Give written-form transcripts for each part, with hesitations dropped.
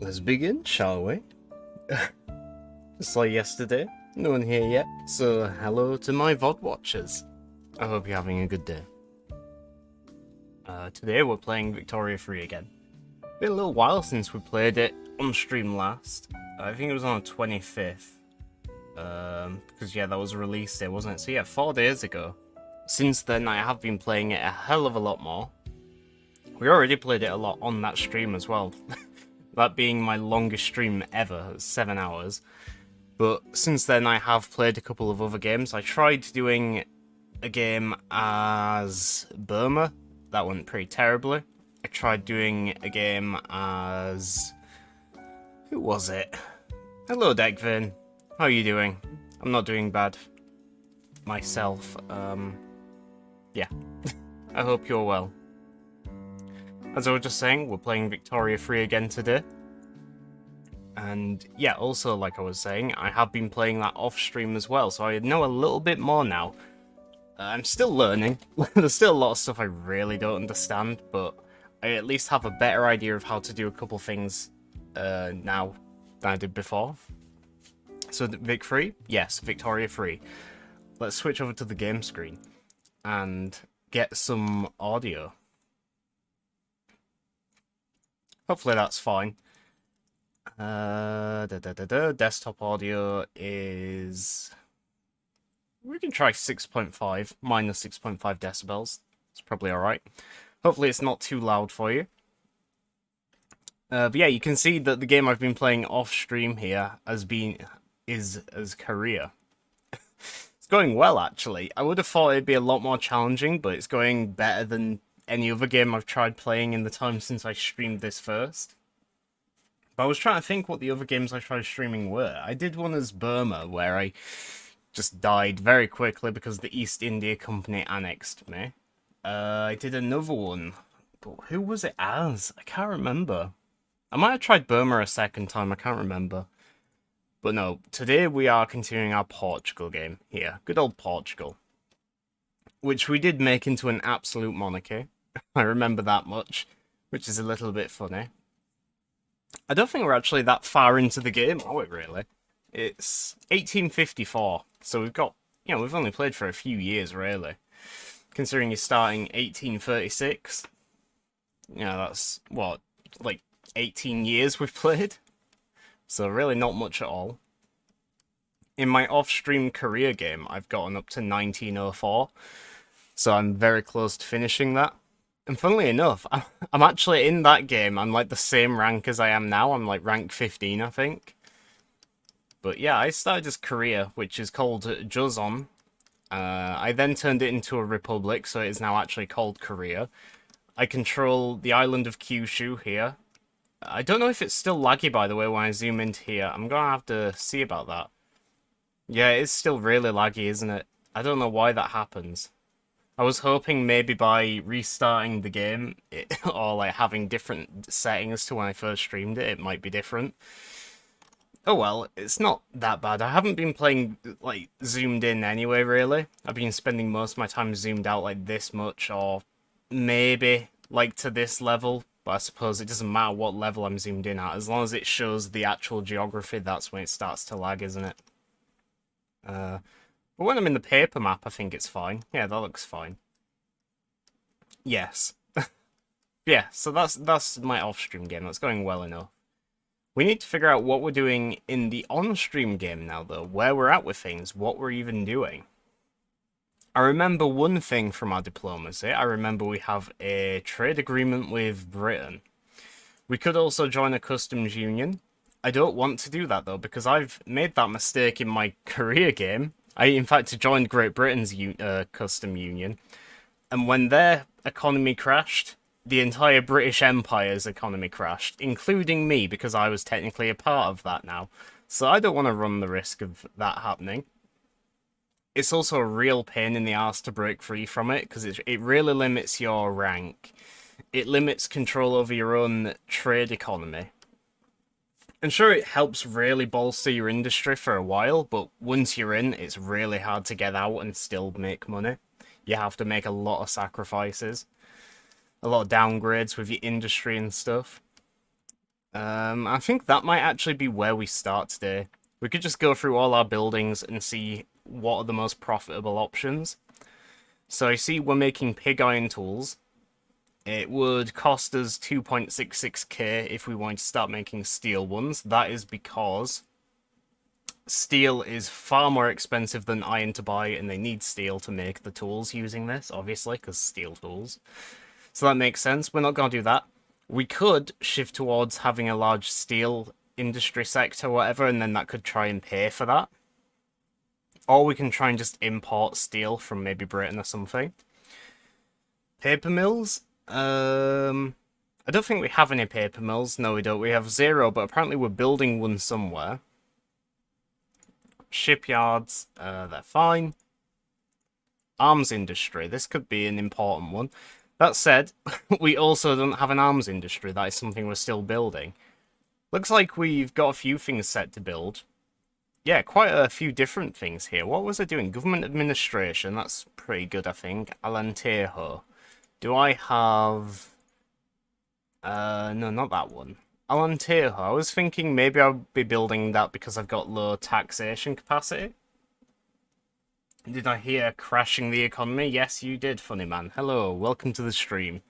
Let's begin, shall we? Just like yesterday, no one here yet, so hello to my VOD watchers. I hope you're having a good day. Today we're playing Victoria 3 again. Been a little while since we played it on stream last. I think it was on the 25th. Because yeah, that was a release day, wasn't it? So yeah, 4 days ago. Since then, I have been playing it a hell of a lot more. We already played it a lot on that stream as well. That being my longest stream ever, 7 hours. But since then I have played a couple of other games. I tried doing a game as Burma. That went pretty terribly. I tried doing a game as... who was it? Hello, Deckvin. How are you doing? I'm not doing bad myself. Yeah. I hope you're well. As I was just saying, we're playing Victoria 3 again today. And yeah, also, like I was saying, I have been playing that off-stream as well, so I know a little bit more now. I'm still learning. There's still a lot of stuff I really don't understand, but I at least have a better idea of how to do a couple things now than I did before. So, Vic 3? Yes, Victoria 3. Let's switch over to the game screen and get some audio. Hopefully that's fine. Desktop audio is... we can try 6.5, minus 6.5 decibels. It's probably alright. Hopefully it's not too loud for you. But yeah, you can see that the game I've been playing off stream here is Korea. It's going well, actually. I would have thought it'd be a lot more challenging, but it's going better than any other game I've tried playing in the time since I streamed this first. But I was trying to think what the other games I tried streaming were. I did one as Burma, where I just died very quickly because the East India Company annexed me. I did another one, but who was it as? I can't remember. I might have tried Burma a second time, I can't remember. But no, today we are continuing our Portugal game here. Good old Portugal. Which we did make into an absolute monarchy. I remember that much, which is a little bit funny. I don't think we're actually that far into the game, are we really? It's 1854, so we've got, you know, we've only played for a few years, really. Considering you're starting 1836. You know, that's, what, like 18 years we've played? So really not much at all. In my off-stream career game, I've gotten up to 1904, so I'm very close to finishing that. And funnily enough, I'm actually in that game, I'm like the same rank as I am now, I'm like rank 15, I think. But yeah, I started as Korea, which is called Joseon. I then turned it into a republic, so it is now actually called Korea. I control the island of Kyushu here. I don't know if it's still laggy, by the way, when I zoom into here. I'm gonna have to see about that. Yeah, it's still really laggy, isn't it? I don't know why that happens. I was hoping maybe by restarting the game, or like having different settings to when I first streamed it, it might be different. Oh well, it's not that bad. I haven't been playing, like, zoomed in anyway, really. I've been spending most of my time zoomed out like this much, or maybe, like, to this level. But I suppose it doesn't matter what level I'm zoomed in at. As long as it shows the actual geography, that's when it starts to lag, isn't it? But when I'm in the paper map, I think it's fine. Yeah, that looks fine. Yes. Yeah, so that's my off-stream game. That's going well enough. We need to figure out what we're doing in the on-stream game now, though. Where we're at with things, what we're even doing. I remember one thing from our diplomacy. I remember we have a trade agreement with Britain. We could also join a customs union. I don't want to do that, though, because I've made that mistake in my career game. I, in fact, joined Great Britain's custom union. And when their economy crashed, the entire British Empire's economy crashed, including me, because I was technically a part of that now. So I don't want to run the risk of that happening. It's also a real pain in the arse to break free from it, because it really limits your rank. It limits control over your own trade economy. And sure, it helps really bolster your industry for a while, but once you're in, it's really hard to get out and still make money. You have to make a lot of sacrifices. A lot of downgrades with your industry and stuff. I think that might actually be where we start today. We could just go through all our buildings and see what are the most profitable options. So I see we're making pig iron tools. It would cost us 2.66k if we wanted to start making steel ones. That is because steel is far more expensive than iron to buy, and they need steel to make the tools using this, obviously, because steel tools. So that makes sense. We're not going to do that. We could shift towards having a large steel industry sector or whatever, and then that could try and pay for that. Or we can try and just import steel from maybe Britain or something. Paper mills? I don't think we have any paper mills. No, we don't. We have 0, but apparently we're building one somewhere. Shipyards, they're fine. Arms industry, this could be an important one. That said, we also don't have an arms industry. That is something we're still building. Looks like we've got a few things set to build. Yeah, quite a few different things here. What was I doing? Government administration, that's pretty good, I think. Alentejo. Do I have... no, not that one. Alentejo. I was thinking maybe I'll be building that because I've got low taxation capacity. Did I hear crashing the economy? Yes, you did, funny man. Hello, welcome to the stream.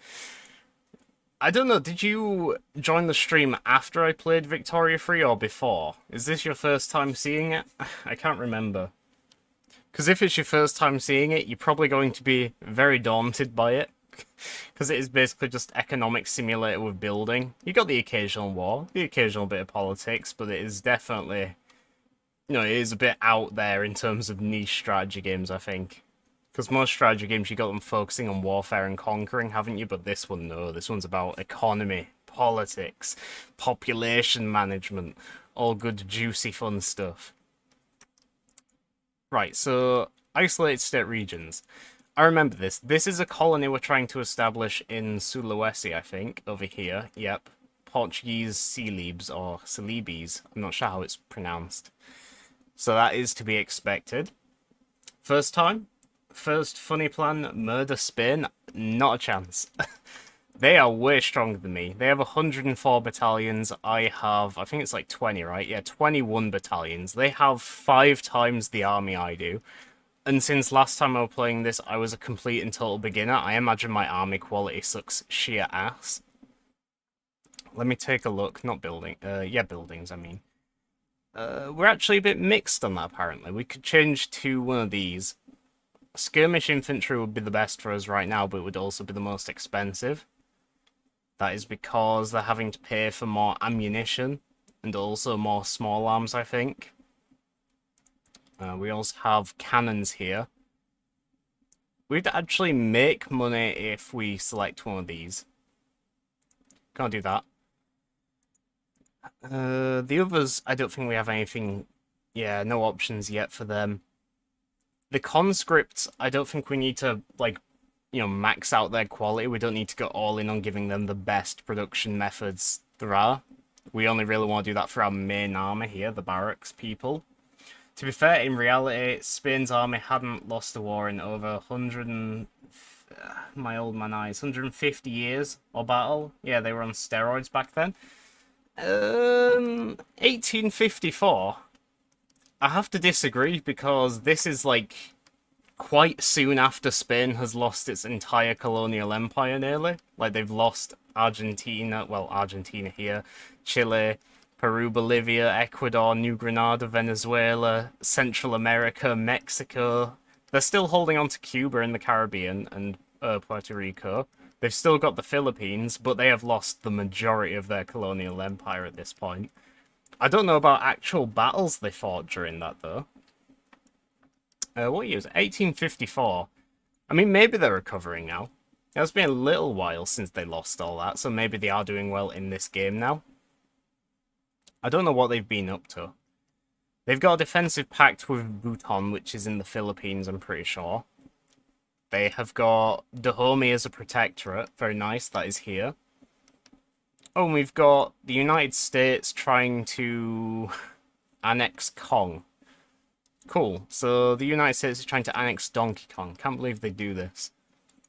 I don't know, did you join the stream after I played Victoria Free or before? Is this your first time seeing it? I can't remember. Because if it's your first time seeing it, you're probably going to be very daunted by it. Because it is basically just economic simulator with building. You got the occasional war, the occasional bit of politics, but it is definitely... You know, it is a bit out there in terms of niche strategy games, I think. Because most strategy games, you got them focusing on warfare and conquering, haven't you? But this one, no. This one's about economy, politics, population management. All good, juicy, fun stuff. Right, so isolated state regions. I remember this. This is a colony we're trying to establish in Sulawesi, I think, over here. Yep. Portuguese Celebes, or Celebes. I'm not sure how it's pronounced. So that is to be expected. First time? First funny plan, murder Spain? Not a chance. They are way stronger than me. They have 104 battalions. I think it's like 20, right? Yeah, 21 battalions. They have 5 times the army I do. And since last time I was playing this, I was a complete and total beginner. I imagine my army quality sucks sheer ass. Let me take a look. Not building. Yeah, buildings, I mean. We're actually a bit mixed on that, apparently. We could change to one of these. Skirmish infantry would be the best for us right now, but it would also be the most expensive. That is because they're having to pay for more ammunition, and also more small arms, I think. We also have cannons here. We'd actually make money if we select one of these. Can't do that. The others, I don't think we have anything... Yeah, no options yet for them. The conscripts, I don't think we need to, like, you know, max out their quality. We don't need to go all in on giving them the best production methods there are. We only really want to do that for our main army here, the barracks people. To be fair, in reality, Spain's army hadn't lost a war in over 100 and... my old man eyes, 150 years or battle. Yeah, they were on steroids back then. 1854. I have to disagree because this is like quite soon after Spain has lost its entire colonial empire nearly. Like they've lost Argentina, well, Argentina here, Chile, Peru, Bolivia, Ecuador, New Granada, Venezuela, Central America, Mexico. They're still holding on to Cuba in the Caribbean and Puerto Rico. They've still got the Philippines, but they have lost the majority of their colonial empire at this point. I don't know about actual battles they fought during that, though. What year was it? 1854. I mean, maybe they're recovering now. It's been a little while since they lost all that, so maybe they are doing well in this game now. I don't know what they've been up to. They've got a defensive pact with Bhutan, which is in the Philippines, I'm pretty sure. They have got Dahomey as a protectorate. Very nice, that is here. Oh, and we've got the United States trying to annex Kong. Cool. So the United States is trying to annex Donkey Kong. Can't believe they do this.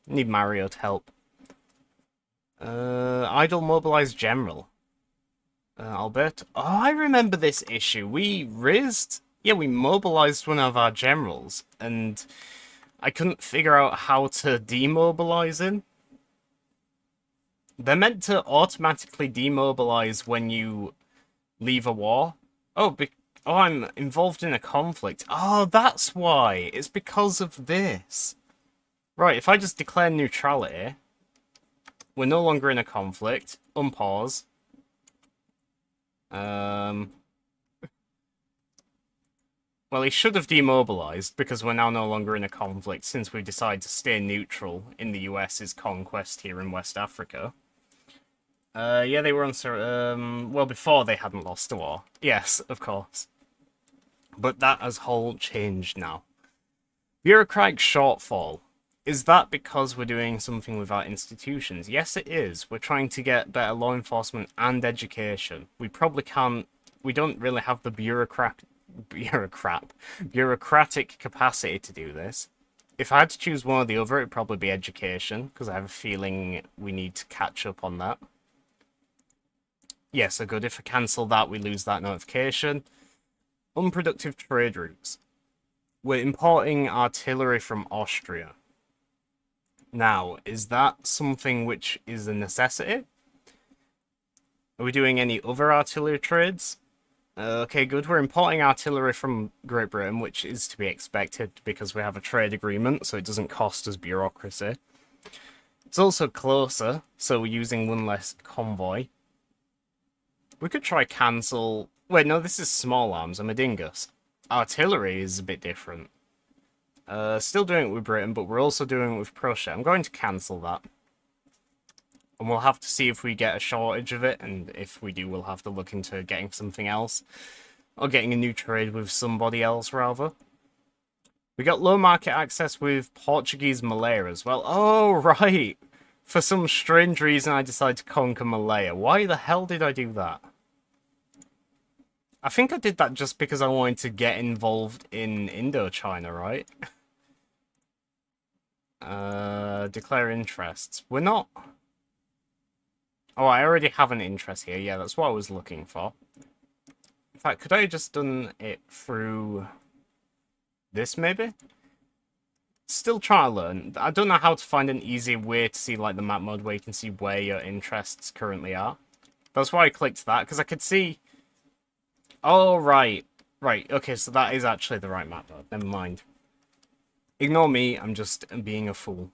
Need Mario to help. Idle mobilized general. Albert. Oh, I remember this issue. We mobilized one of our generals, and I couldn't figure out how to demobilize him. They're meant to automatically demobilize when you leave a war. Oh, I'm involved in a conflict. Oh, that's why. It's because of this. Right, if I just declare neutrality, we're no longer in a conflict. Unpause. Well, he should have demobilized because we're now no longer in a conflict since we decided to stay neutral in the US's conquest here in West Africa. Yeah, they were on... well, before they hadn't lost the war. Yes, of course. But that has whole changed now. Bureaucratic shortfall. Is that because we're doing something with our institutions? Yes, it is. We're trying to get better law enforcement and education. We probably can't... We don't really have the bureaucratic capacity to do this. If I had to choose one or the other, it'd probably be education, because I have a feeling we need to catch up on that. Yes, so good. If I cancel that, we lose that notification. Unproductive trade routes. We're importing artillery from Austria. Now, is that something which is a necessity? Are we doing any other artillery trades? Okay, good. We're importing artillery from Great Britain, which is to be expected because we have a trade agreement, so it doesn't cost us bureaucracy. It's also closer, so we're using one less convoy. We could try cancel... Wait, no, this is small arms. I'm a dingus. Artillery is a bit different. Still doing it with Britain, but we're also doing it with Prussia. I'm going to cancel that. And we'll have to see if we get a shortage of it, and if we do, we'll have to look into getting something else. Or getting a new trade with somebody else, rather. We got low market access with Portuguese Malaya as well. Oh, right! For some strange reason, I decided to conquer Malaya. Why the hell did I do that? I think I did that just because I wanted to get involved in Indochina, right? Declare interests. We're not... Oh, I already have an interest here. Yeah, that's what I was looking for. In fact, could I have just done it through this, maybe? Still trying to learn. I don't know how to find an easy way to see, like, the map mode where you can see where your interests currently are. That's why I clicked that, because I could see... Oh, right. Right, okay, so that is actually the right map mode. Never mind. Ignore me, I'm just being a fool.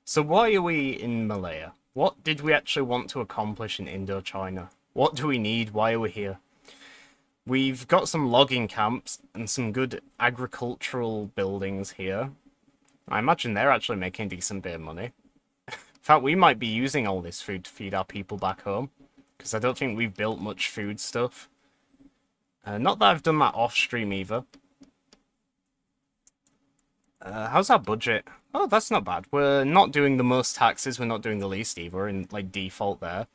So why are we in Malaya? What did we actually want to accomplish in Indochina? What do we need? Why are we here? We've got some logging camps and some good agricultural buildings here. I imagine they're actually making a decent bit of money. In fact, we might be using all this food to feed our people back home, because I don't think we've built much food stuff. Not that I've done that off-stream either. How's our budget? Oh, that's not bad. We're not doing the most taxes, we're not doing the least either, we're in, like, default there.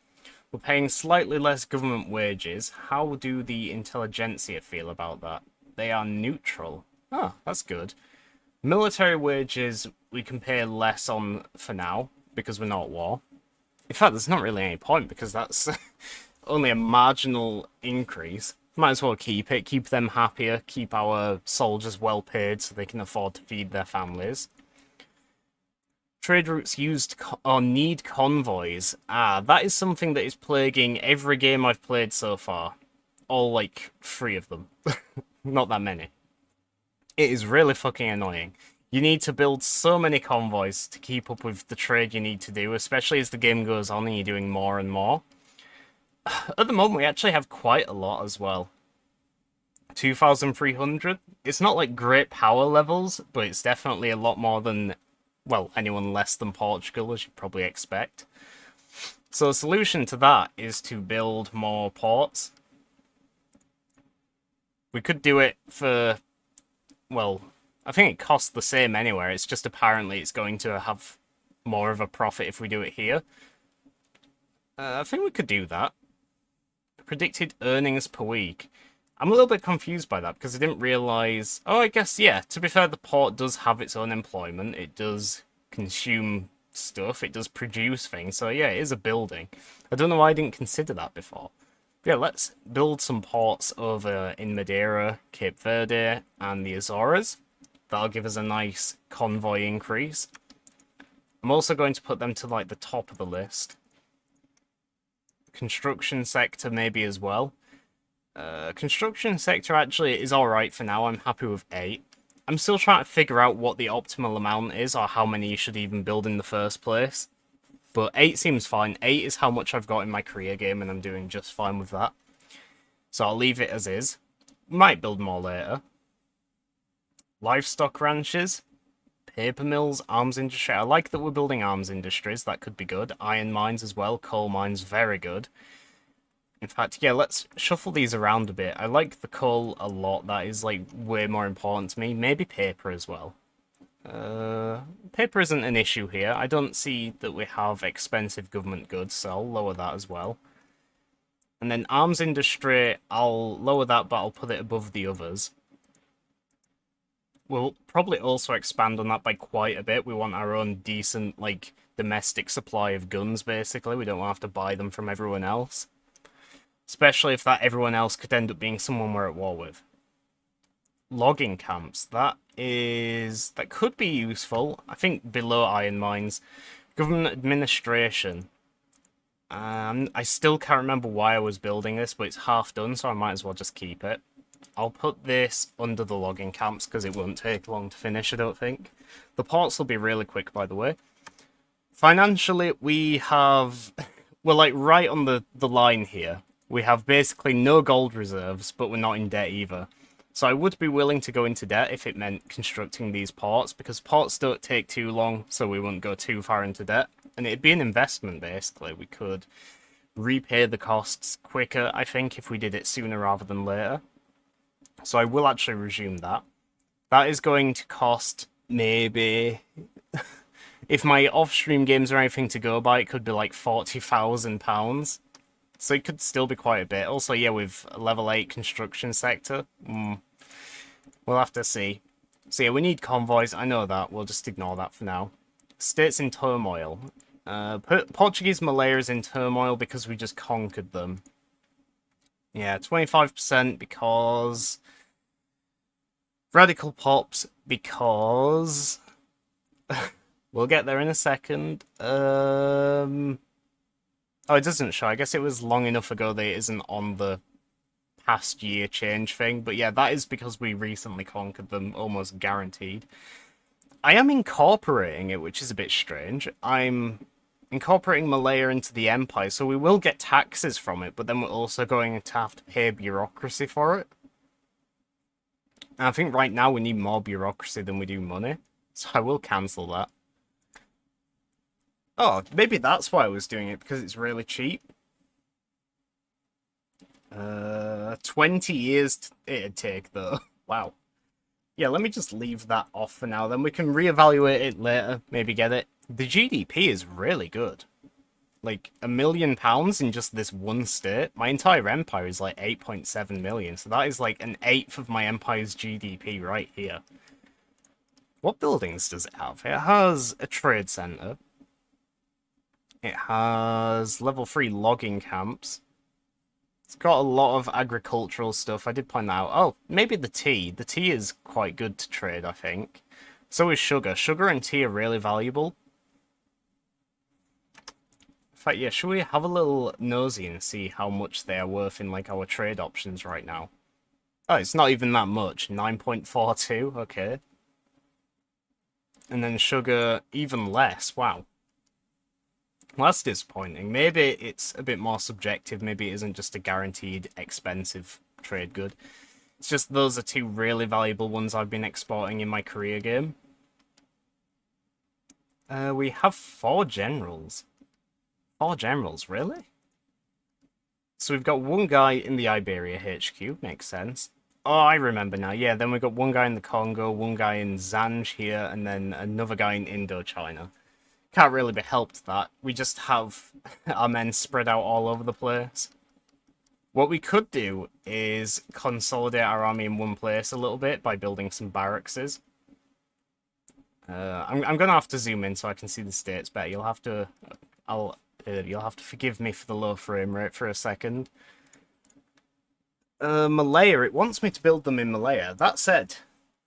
We're paying slightly less government wages. How do the intelligentsia feel about that? They are neutral. Oh, that's good. Military wages, we can pay less on for now, because we're not at war. In fact, there's not really any point, because that's only a marginal increase. Might as well keep it, keep them happier, keep our soldiers well paid so they can afford to feed their families. Trade routes used or need convoys. Ah, that is something that is plaguing every game I've played so far. All, like, 3 of them. Not that many. It is really fucking annoying. You need to build so many convoys to keep up with the trade you need to do, especially as the game goes on and you're doing more and more. At the moment, we actually have quite a lot as well. 2,300. It's not like great power levels, but it's definitely a lot more than, well, anyone less than Portugal, as you'd probably expect. So the solution to that is to build more ports. We could do it for, well, I think it costs the same anywhere. It's just apparently it's going to have more of a profit if we do it here. I think we could do that. Predicted earnings per week. I'm a little bit confused by that because I didn't realise... Oh, I guess, yeah, to be fair, the port does have its own employment. It does consume stuff. It does produce things. So, yeah, it is a building. I don't know why I didn't consider that before. Yeah, let's build some ports over in Madeira, Cape Verde, and the Azores. That'll give us a nice convoy increase. I'm also going to put them to, like, the top of the list. Construction sector maybe as well. Construction sector actually is alright for now. I'm happy with 8. I'm still trying to figure out what the optimal amount is, or how many you should even build in the first place. But 8 seems fine. 8 is how much I've got in my career game, and I'm doing just fine with that. So I'll leave it as is. Might build more later. Livestock ranches. Paper mills, arms industry. I like that we're building arms industries. That could be good. Iron mines as well. Coal mines, very good. In fact, yeah, let's shuffle these around a bit. I like the coal a lot. That is, like, way more important to me. Maybe paper as well. Paper isn't an issue here. I don't see that we have expensive government goods, so I'll lower that as well. And then arms industry, I'll lower that, but I'll put it above the others. We'll probably also expand on that by quite a bit. We want our own decent, like, domestic supply of guns, basically. We don't want to have to buy them from everyone else. Especially if that everyone else could end up being someone we're at war with. Logging camps, that could be useful. I think below iron mines. Government administration. I still can't remember why I was building this, but it's half done, so I might as well just keep it. I'll put this under the logging camps because it won't take long to finish, I don't think. The ports will be really quick, by the way. Financially, we're like right on the line here. We have basically no gold reserves, but we're not in debt either. So I would be willing to go into debt if it meant constructing these ports, because ports don't take too long, so we wouldn't go too far into debt. And it'd be an investment, basically. We could repay the costs quicker, I think, if we did it sooner rather than later. So I will actually resume that. That is going to cost maybe... if my off-stream games are anything to go by, it could be like £40,000. So it could still be quite a bit. Also, yeah, with level 8 construction sector, we'll have to see. So yeah, we need convoys. I know that. We'll just ignore that for now. States in turmoil. Portuguese Malaya is in turmoil because we just conquered them. Yeah, 25% because... Radical Pops because... we'll get there in a second. Oh, it doesn't show. I guess it was long enough ago that it isn't on the past year change thing. But yeah, that is because we recently conquered them, almost guaranteed. I am incorporating it, which is a bit strange. I'm incorporating Malaya into the Empire, so we will get taxes from it, but then we're also going to have to pay bureaucracy for it. And I think right now we need more bureaucracy than we do money, so I will cancel that. Oh, maybe that's why I was doing it, because it's really cheap. 20 years it'd take, though. Wow. Yeah, let me just leave that off for now, then we can reevaluate it later, maybe get it. The GDP is really good. Like, £1 million in just this one state? My entire empire is like 8.7 million, so that is like an eighth of my empire's GDP right here. What buildings does it have? It has a trade center. It has level 3 logging camps. It's got a lot of agricultural stuff. I did point that out. Oh, maybe the tea. The tea is quite good to trade, I think. So is sugar. Sugar and tea are really valuable. In fact, yeah, should we have a little nosy and see how much they are worth in, like, our trade options right now? Oh, it's not even that much. 9.42, okay. And then sugar, even less. Wow. Well, that's disappointing. Maybe it's a bit more subjective. Maybe it isn't just a guaranteed expensive trade good. It's just those are two really valuable ones I've been exporting in my career game. We have 4 generals. 4 generals, really? So we've got one guy in the Iberia HQ, makes sense. Oh, I remember now. Yeah, then we've got one guy in the Congo, one guy in Zanj here, and then another guy in Indochina. Can't really be helped that. We just have our men spread out all over the place. What we could do is consolidate our army in one place a little bit by building some barrackses. I'm gonna have to zoom in so I can see the states better. You'll have to forgive me for the low frame rate for a second. Malaya, it wants me to build them in Malaya. That said,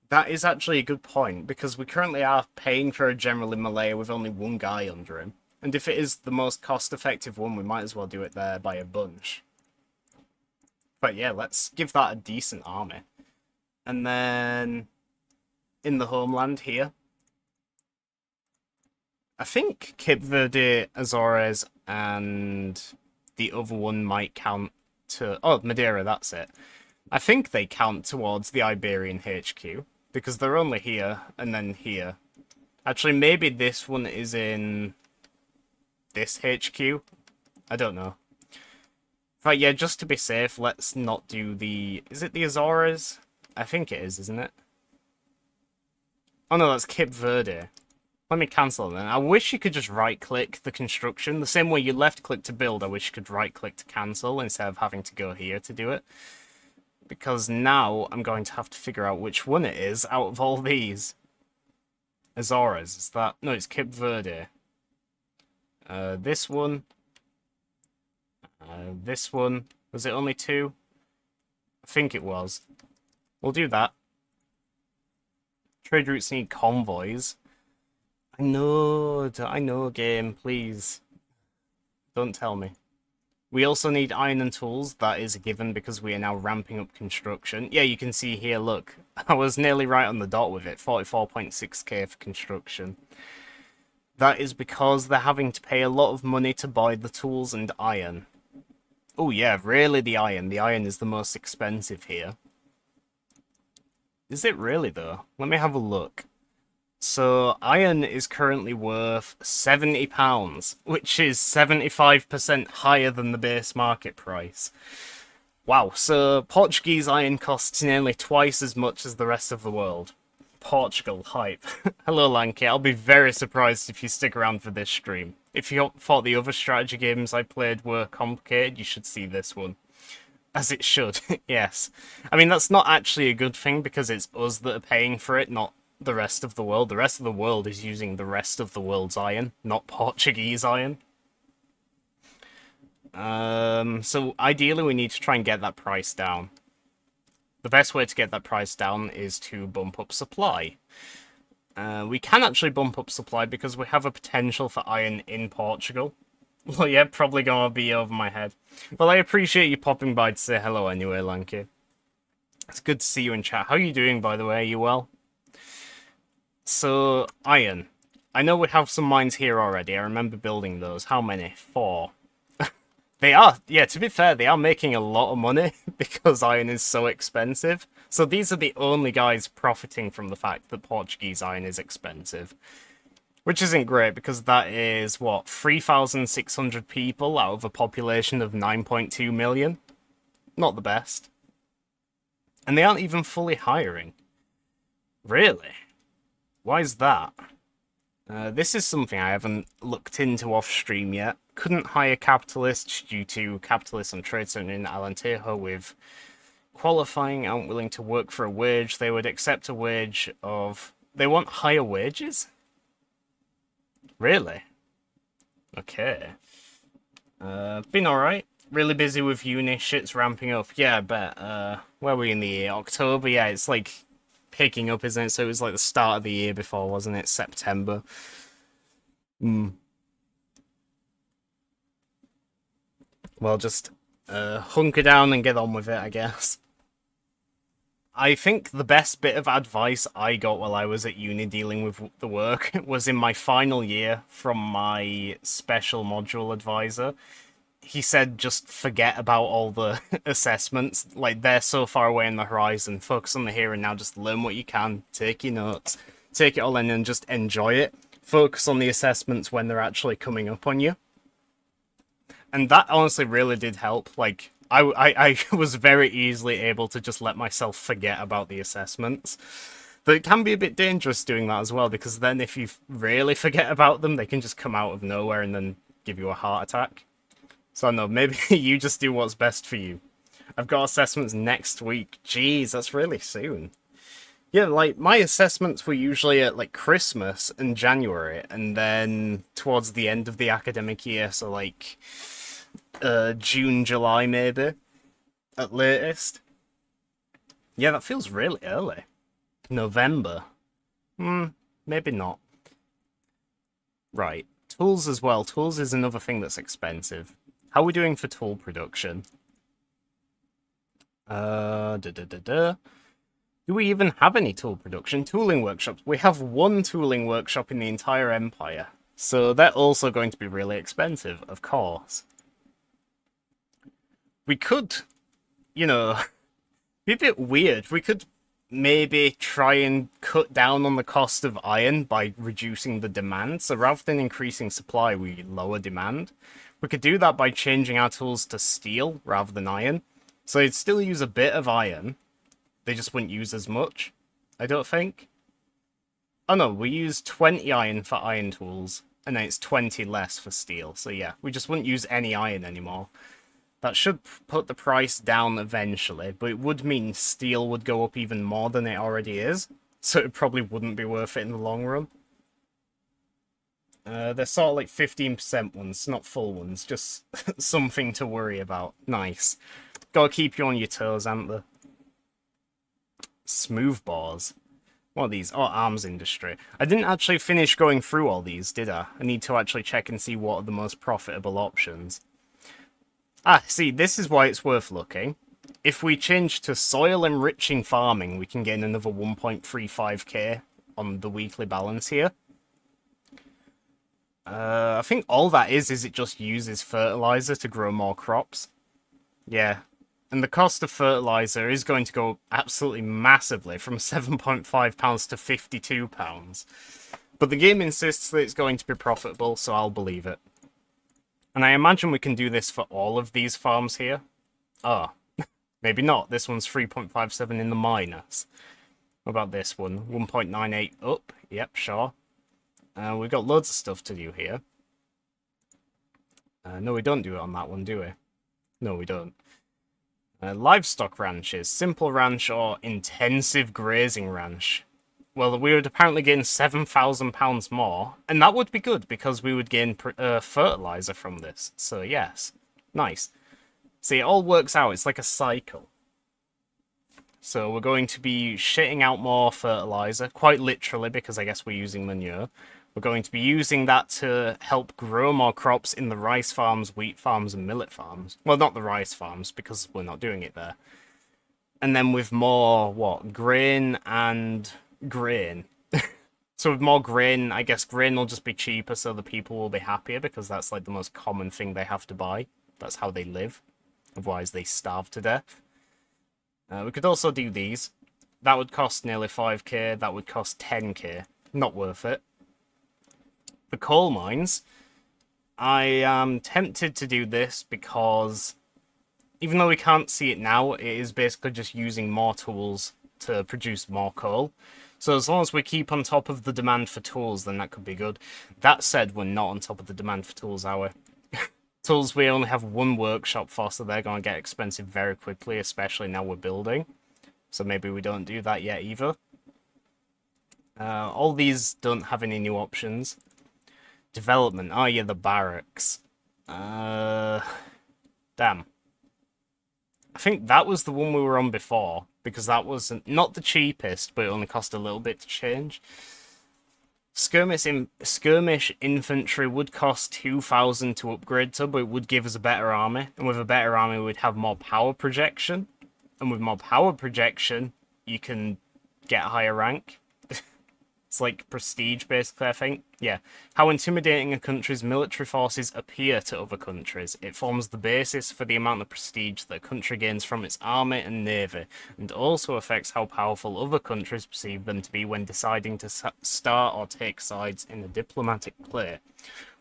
that is actually a good point, because we currently are paying for a general in Malaya with only one guy under him. And if it is the most cost-effective one, we might as well do it there by a bunch. But yeah, let's give that a decent army. And then in the homeland here, I think Cape Verde, Azores, and the other one might count to... Oh, Madeira, that's it. I think they count towards the Iberian HQ, because they're only here, and then here. Actually, maybe this one is in this HQ? I don't know. But yeah, just to be safe, let's not do the... Is it the Azores? I think it is, isn't it? Oh no, that's Cape Verde. Let me cancel then. I wish you could just right-click the construction. The same way you left-click to build, I wish you could right-click to cancel instead of having to go here to do it. Because now I'm going to have to figure out which one it is out of all these. Azores, is that... No, it's Cape Verde. This one. This one. Was it only 2? I think it was. We'll do that. Trade routes need convoys. I know, game, please. Don't tell me. We also need iron and tools. That is a given because we are now ramping up construction. Yeah, you can see here, look. I was nearly right on the dot with it. 44.6k for construction. That is because they're having to pay a lot of money to buy the tools and iron. Oh yeah, really the iron. The iron is the most expensive here. Is it really though? Let me have a look. So, iron is currently worth £70, which is 75% higher than the base market price. Wow, so Portuguese iron costs nearly twice as much as the rest of the world. Portugal hype. Hello, Lanky. I'll be very surprised if you stick around for this stream. If you thought the other strategy games I played were complicated, you should see this one. As it should, yes. I mean, that's not actually a good thing because it's us that are paying for it, not the rest of the world. The rest of the world is using the rest of the world's iron, not Portuguese iron. So ideally we need to try and get that price down. The best way to get that price down is to bump up supply. We can actually bump up supply because we have a potential for iron in Portugal. Well, yeah, probably gonna be over my head. Well, I appreciate you popping by to say hello anyway, Lanky. It's good to see you in chat. How are you doing, by the way? Are you well? So, iron. I know we have some mines here already. I remember building those. How many? 4. They are, yeah, to be fair, they are making a lot of money because iron is so expensive. So these are the only guys profiting from the fact that Portuguese iron is expensive. Which isn't great because that is, what, 3,600 people out of a population of 9.2 million? Not the best. And they aren't even fully hiring. Really? Why is that? This is something I haven't looked into off stream yet. Couldn't hire capitalists due to capitalists on trade zone in Alentejo with qualifying, aren't willing to work for a wage. They would accept a wage of... They want higher wages? Really? Okay. Been alright. Really busy with uni. Shit's ramping up. Yeah, I bet. Where were we in the year? October? Yeah, it's like picking up, isn't it? So it was like the start of the year before, wasn't it? September. Well, just hunker down and get on with it, I guess. I think the best bit of advice I got while I was at uni dealing with the work was in my final year from my special module advisor. He said just forget about all the assessments, like they're so far away in the horizon, focus on the here and now, just learn what you can, take your notes, take it all in and just enjoy it. Focus on the assessments when they're actually coming up on you. And that honestly really did help. Like, I was very easily able to just let myself forget about the assessments. But it can be a bit dangerous doing that as well, because then if you really forget about them, they can just come out of nowhere and then give you a heart attack. So I don't know, maybe you just do what's best for you. I've got assessments next week. Jeez, that's really soon. Yeah, like, my assessments were usually at, like, Christmas and January, and then towards the end of the academic year, so, like, June, July, maybe, at latest. Yeah, that feels really early. November. Maybe not. Right. Tools as well. Tools is another thing that's expensive. How are we doing for tool production? Do we even have any tool production? Tooling workshops. We have one tooling workshop in the entire empire. So they're also going to be really expensive, of course. We could, you know, be a bit weird. We could maybe try and cut down on the cost of iron by reducing the demand. So rather than increasing supply, we lower demand. We could do that by changing our tools to steel rather than iron. So they'd still use a bit of iron. They just wouldn't use as much, I don't think. Oh no, we use 20 iron for iron tools, and then it's 20 less for steel. So yeah, we just wouldn't use any iron anymore. That should put the price down eventually, but it would mean steel would go up even more than it already is, so it probably wouldn't be worth it in the long run. They're sort of like 15% ones, not full ones, just something to worry about. Nice. Gotta keep you on your toes, Antler. Smooth bores. What are these? Oh, arms industry. I didn't actually finish going through all these, did I? I need to actually check and see what are the most profitable options. Ah, see, this is why it's worth looking. If we change to soil enriching farming, we can gain another 1.35k on the weekly balance here. I think all that is it just uses fertilizer to grow more crops. Yeah. And the cost of fertilizer is going to go absolutely massively from £7.5 to £52. But the game insists that it's going to be profitable, so I'll believe it. And I imagine we can do this for all of these farms here. Oh, maybe not. This one's 3.57 in the minus. What about this one? 1.98 up. Yep, sure. We've got loads of stuff to do here. No, we don't do it on that one, do we? No, we don't. Livestock ranches, simple ranch or intensive grazing ranch. Well, we would apparently gain £7,000 more, and that would be good because we would gain fertilizer from this. So yes, nice. See, it all works out. It's like a cycle. So we're going to be shitting out more fertilizer, quite literally, because I guess we're using manure. We're going to be using that to help grow more crops in the rice farms, wheat farms, and millet farms. Well, not the rice farms, because we're not doing it there. And then with more, what, grain and grain. So with more grain, I guess grain will just be cheaper, so the people will be happier, because that's like the most common thing they have to buy. That's how they live. Otherwise, they starve to death. We could also do these. That would cost nearly 5k. That would cost 10k. Not worth it. The coal mines, I am tempted to do this because even though we can't see it now, it is basically just using more tools to produce more coal. So as long as we keep on top of the demand for tools, then that could be good. That said, we're not on top of the demand for tools, are we? Tools we only have one workshop for, so they're going to get expensive very quickly, especially now we're building. So maybe we don't do that yet either. All these don't have any new options. Development. Oh yeah, the barracks. Damn. I think that was the one we were on before, because that was not the cheapest, but it only cost a little bit to change. Skirmish infantry would cost 2,000 to upgrade to, but it would give us a better army. And with a better army, we'd have more power projection. And with more power projection, you can get a higher rank. It's like prestige, basically, I think. Yeah. How intimidating a country's military forces appear to other countries. It forms the basis for the amount of prestige that a country gains from its army and navy, and also affects how powerful other countries perceive them to be when deciding to start or take sides in a diplomatic play,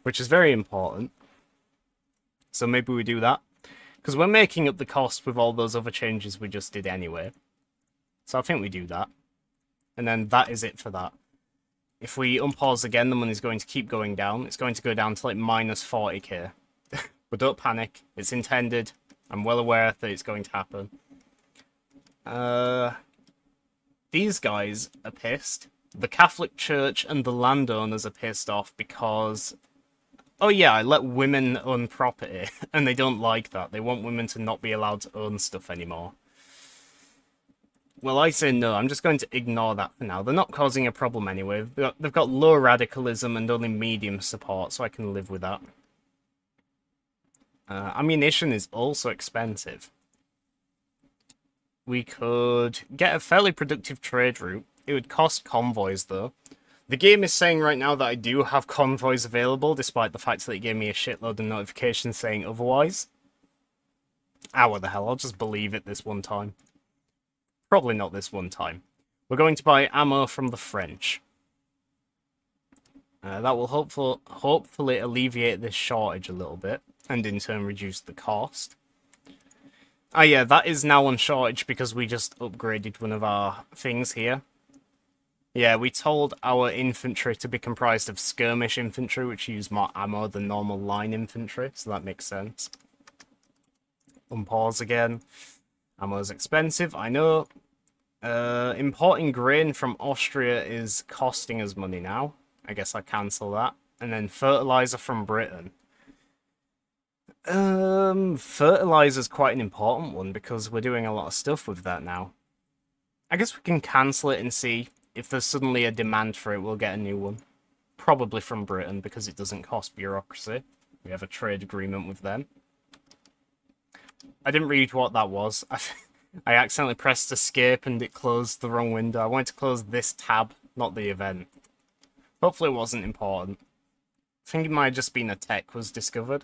which is very important. So maybe we do that. Because we're making up the cost with all those other changes we just did anyway. So I think we do that. And then that is it for that. If we unpause again, the money's going to keep going down. It's going to go down to like minus 40k. But don't panic. It's intended. I'm well aware that it's going to happen. These guys are pissed. The Catholic Church and the landowners are pissed off because... Oh yeah, I let women own property. And they don't like that. They want women to not be allowed to own stuff anymore. Well, I say no. I'm just going to ignore that for now. They're not causing a problem anyway. They've got low radicalism and only medium support, so I can live with that. Ammunition is also expensive. We could get a fairly productive trade route. It would cost convoys, though. The game is saying right now that I do have convoys available, despite the fact that it gave me a shitload of notifications saying otherwise. Ah, what the hell, I'll just believe it this one time. Probably not this one time. We're going to buy ammo from the French. That will hopefully alleviate this shortage a little bit, and in turn reduce the cost. Ah yeah, that is now on shortage because we just upgraded one of our things here. Yeah, we told our infantry to be comprised of skirmish infantry, which use more ammo than normal line infantry, so that makes sense. Unpause again. Ammo is expensive, I know. Importing grain from Austria is costing us money now. I guess I cancel that. And then fertilizer from Britain. Fertilizer's quite an important one because we're doing a lot of stuff with that now. I guess we can cancel it and see if there's suddenly a demand for it, we'll get a new one. Probably from Britain because it doesn't cost bureaucracy. We have a trade agreement with them. I didn't read what that was. I accidentally pressed escape and it closed the wrong window. I wanted to close this tab, not the event. Hopefully it wasn't important. I think it might have just been a tech was discovered.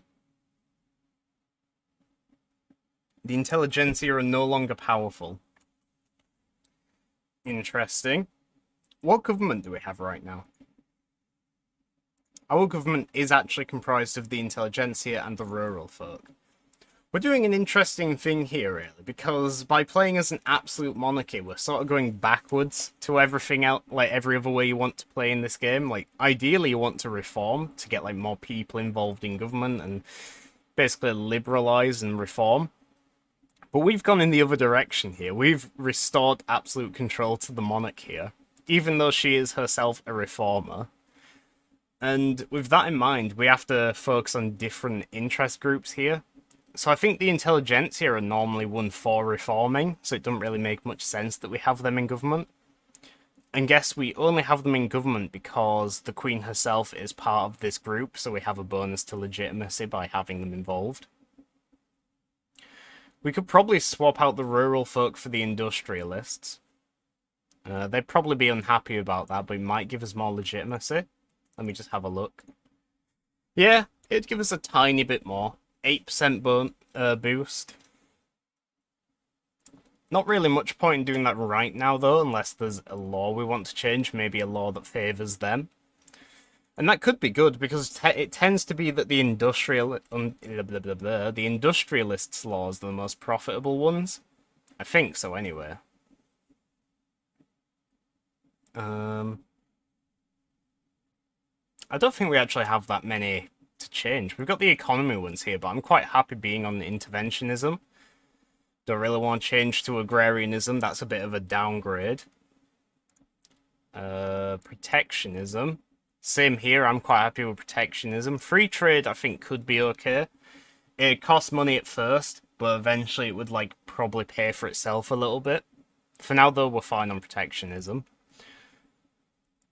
The intelligentsia are no longer powerful. Interesting. What government do we have right now? Our government is actually comprised of the intelligentsia and the rural folk. We're doing an interesting thing here, really, because by playing as an absolute monarchy, we're sort of going backwards to everything else, like every other way you want to play in this game. Like, ideally, you want to reform to get like more people involved in government and basically liberalize and reform. But we've gone in the other direction here. We've restored absolute control to the monarch here, even though she is herself a reformer. And with that in mind, we have to focus on different interest groups here. So I think the intelligentsia are normally one for reforming, so it doesn't really make much sense that we have them in government. And guess we only have them in government because the Queen herself is part of this group, so we have a bonus to legitimacy by having them involved. We could probably swap out the rural folk for the industrialists. They'd probably be unhappy about that, but it might give us more legitimacy. Let me just have a look. Yeah, it'd give us a tiny bit more. 8% boost. Not really much point in doing that right now, though, unless there's a law we want to change, maybe a law that favours them. And that could be good, because it tends to be that the industrialists' laws are the most profitable ones. I think so, anyway. I don't think we actually have that many to change. We've got the economy ones here, but I'm quite happy being on the interventionism. Don't really want to change to agrarianism, that's a bit of a downgrade. Protectionism. Same here, I'm quite happy with protectionism. Free trade, I think, could be okay. It costs money at first, but eventually it would, like, probably pay for itself a little bit. For now, though, we're fine on protectionism.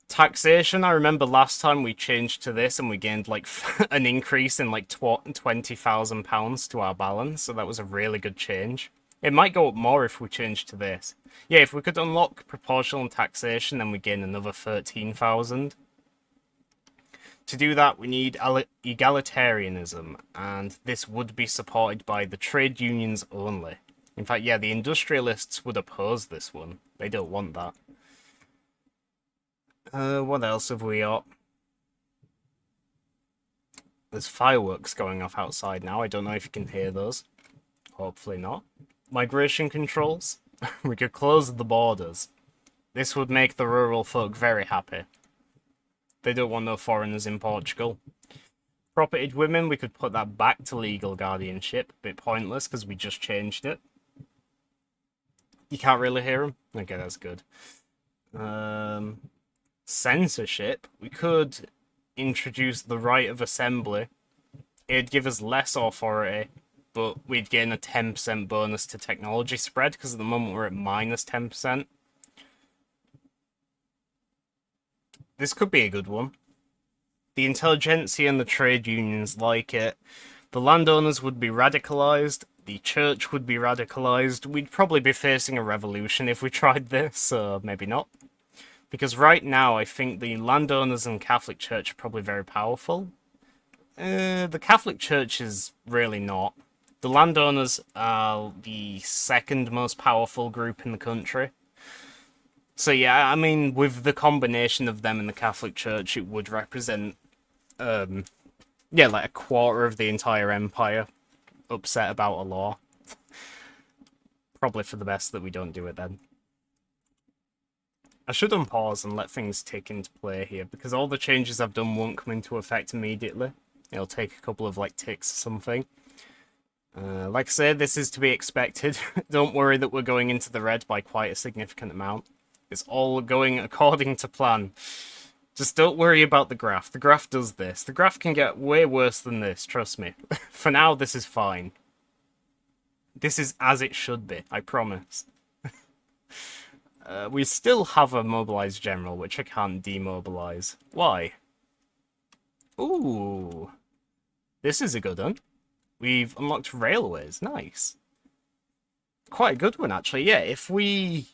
Taxation, I remember last time we changed to this and we gained, like, an increase in, like, £20,000 to our balance, so that was a really good change. It might go up more if we change to this. Yeah, if we could unlock proportional taxation, then we gain another 13,000. To do that, we need egalitarianism, and this would be supported by the trade unions only. In fact, yeah, the industrialists would oppose this one. They don't want that. What else have we got? There's fireworks going off outside now. I don't know if you can hear those. Hopefully not. Migration controls. We could close the borders. This would make the rural folk very happy. They don't want no foreigners in Portugal. Propertied women, we could put that back to legal guardianship. A bit pointless because we just changed it. You can't really hear them? Okay, that's good. Censorship. We could introduce the right of assembly. It'd give us less authority, but we'd gain a 10% bonus to technology spread, because at the moment we're at minus 10%. This could be a good one. The intelligentsia and the trade unions like it. The landowners would be radicalized. The church would be radicalized. We'd probably be facing a revolution if we tried this, so maybe not. Because right now, I think the landowners and Catholic Church are probably very powerful. The Catholic Church is really not. The landowners are the second most powerful group in the country. So yeah, I mean, with the combination of them and the Catholic Church, it would represent, yeah, like a quarter of the entire empire upset about a law. Probably for the best that we don't do it then. I should unpause and let things tick into play here, because all the changes I've done won't come into effect immediately. It'll take a couple of, like, ticks or something. Like I said, this is to be expected. Don't worry that we're going into the red by quite a significant amount. It's all going according to plan. Just don't worry about the graph. The graph does this. The graph can get way worse than this, trust me. For now, this is fine. This is as it should be, I promise. We still have a mobilized general, which I can't demobilize. Why? Ooh. This is a good one. We've unlocked railways. Nice. Quite a good one, actually. Yeah, if we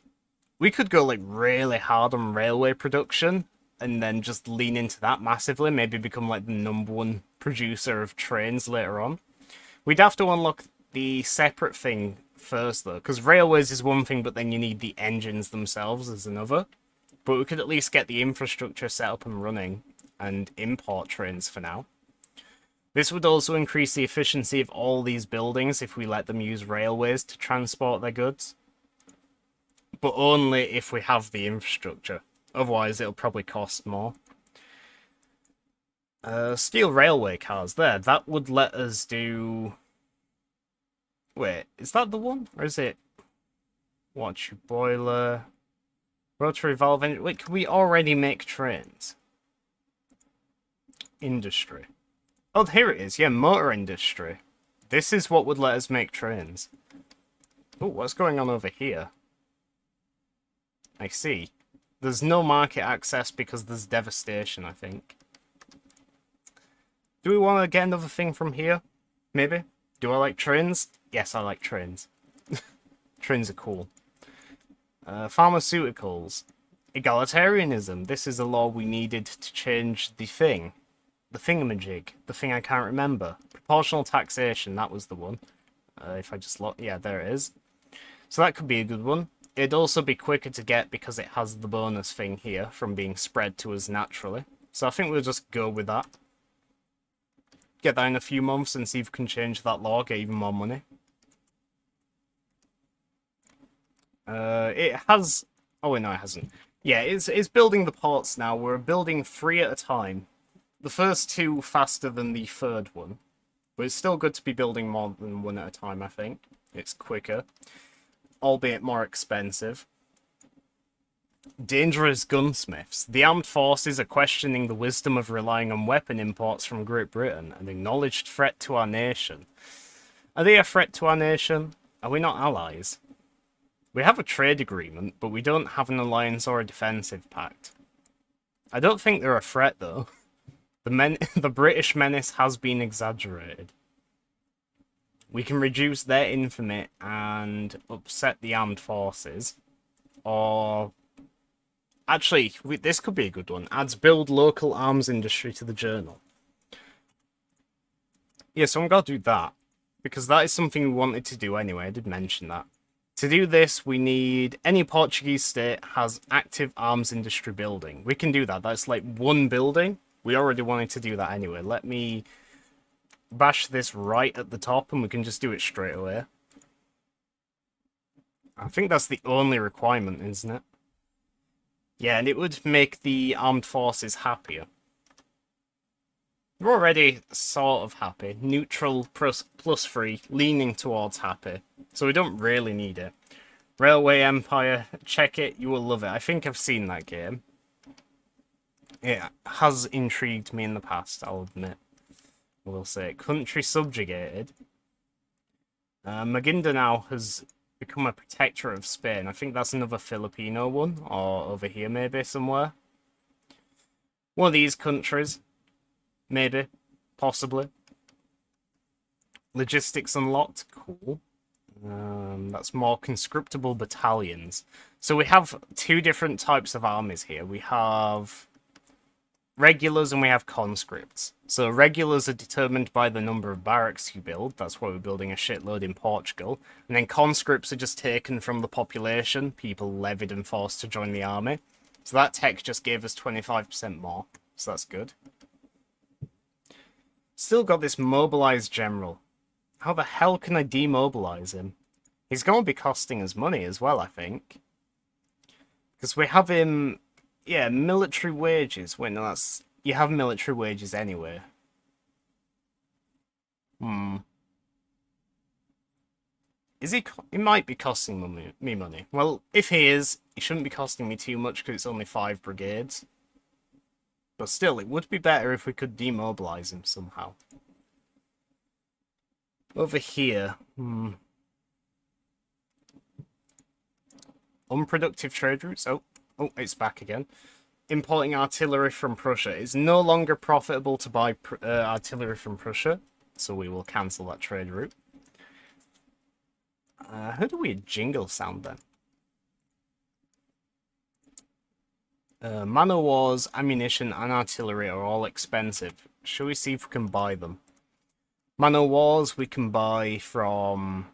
could go, like, really hard on railway production and then just lean into that massively, maybe become, like, the #1 producer of trains later on. We'd have to unlock the separate thing first, though, because railways is one thing, but then you need the engines themselves as another. But we could at least get the infrastructure set up and running and import trains for now. This would also increase the efficiency of all these buildings if we let them use railways to transport their goods. But only if we have the infrastructure. Otherwise, it'll probably cost more. Steel railway cars there. That would let us do... Wait, is that the one? Or is it... Watch your boiler... Rotary valve engine... Wait, can we already make trains? Industry. Oh, here it is. Yeah, motor industry. This is what would let us make trains. Oh, what's going on over here? I see. There's no market access because there's devastation, I think. Do we want to get another thing from here? Maybe? Do I like trains? Yes, I like trains. Trains are cool. Pharmaceuticals. Egalitarianism. This is a law we needed to change the thing. The thingamajig. The thing I can't remember. Proportional taxation. That was the one. If I just look... Yeah, there it is. So that could be a good one. It'd also be quicker to get because it has the bonus thing here from being spread to us naturally. So I think we'll just go with that. Get that in a few months and see if we can change that law, get even more money. It has... Oh, wait, no, it hasn't. Yeah, it's building the ports now. We're building 3 at a time. The first 2 faster than the third one. But it's still good to be building more than 1 at a time, I think. It's quicker. Albeit more expensive. Dangerous gunsmiths. The armed forces are questioning the wisdom of relying on weapon imports from Great Britain, an acknowledged threat to our nation. Are they a threat to our nation? Are we not allies? We have a trade agreement, but we don't have an alliance or a defensive pact. I don't think they're a threat, though. The British menace has been exaggerated. We can reduce their infamy and upset the armed forces. Or... Actually, this could be a good one. Adds build local arms industry to the journal. Yeah, so I'm going to do that. Because that is something we wanted to do anyway. I did mention that. To do this, we need... Any Portuguese state has active arms industry building. We can do that. That's like 1 building. We already wanted to do that anyway. Let me... bash this right at the top and we can just do it straight away. I think that's the only requirement, isn't it? Yeah, and it would make the armed forces happier. We're already sort of happy. Neutral plus 3, leaning towards happy. So we don't really need it. Railway Empire, check it, you will love it. I think I've seen that game. It has intrigued me in the past, I'll admit. We'll say country subjugated. Maginda now has become a protector of Spain. I think that's another Filipino one, or over here maybe somewhere. One of these countries, maybe, possibly. Logistics unlocked, cool. That's more conscriptable battalions. So we have two different types of armies here. We have regulars and we have conscripts. So regulars are determined by the number of barracks you build. That's why we're building a shitload in Portugal. And then conscripts are just taken from the population, people levied and forced to join the army. So that tech just gave us 25% more. So that's good. Still got this mobilized general. How the hell can I demobilize him? He's going to be costing us money as well, I think. Because we have him... Yeah, military wages. Wait, no, that's... You have military wages anyway. Is he... He might be costing me money. Well, if he is, he shouldn't be costing me too much because it's only 5 brigades. But still, it would be better if we could demobilize him somehow. Over here, unproductive trade routes. Oh, it's back again. Importing artillery from Prussia. It's no longer profitable to buy artillery from Prussia, so we will cancel that trade route. How do we jingle sound then? Man o' wars, ammunition, and artillery are all expensive. Shall we see if we can buy them? Man o' wars we can buy from...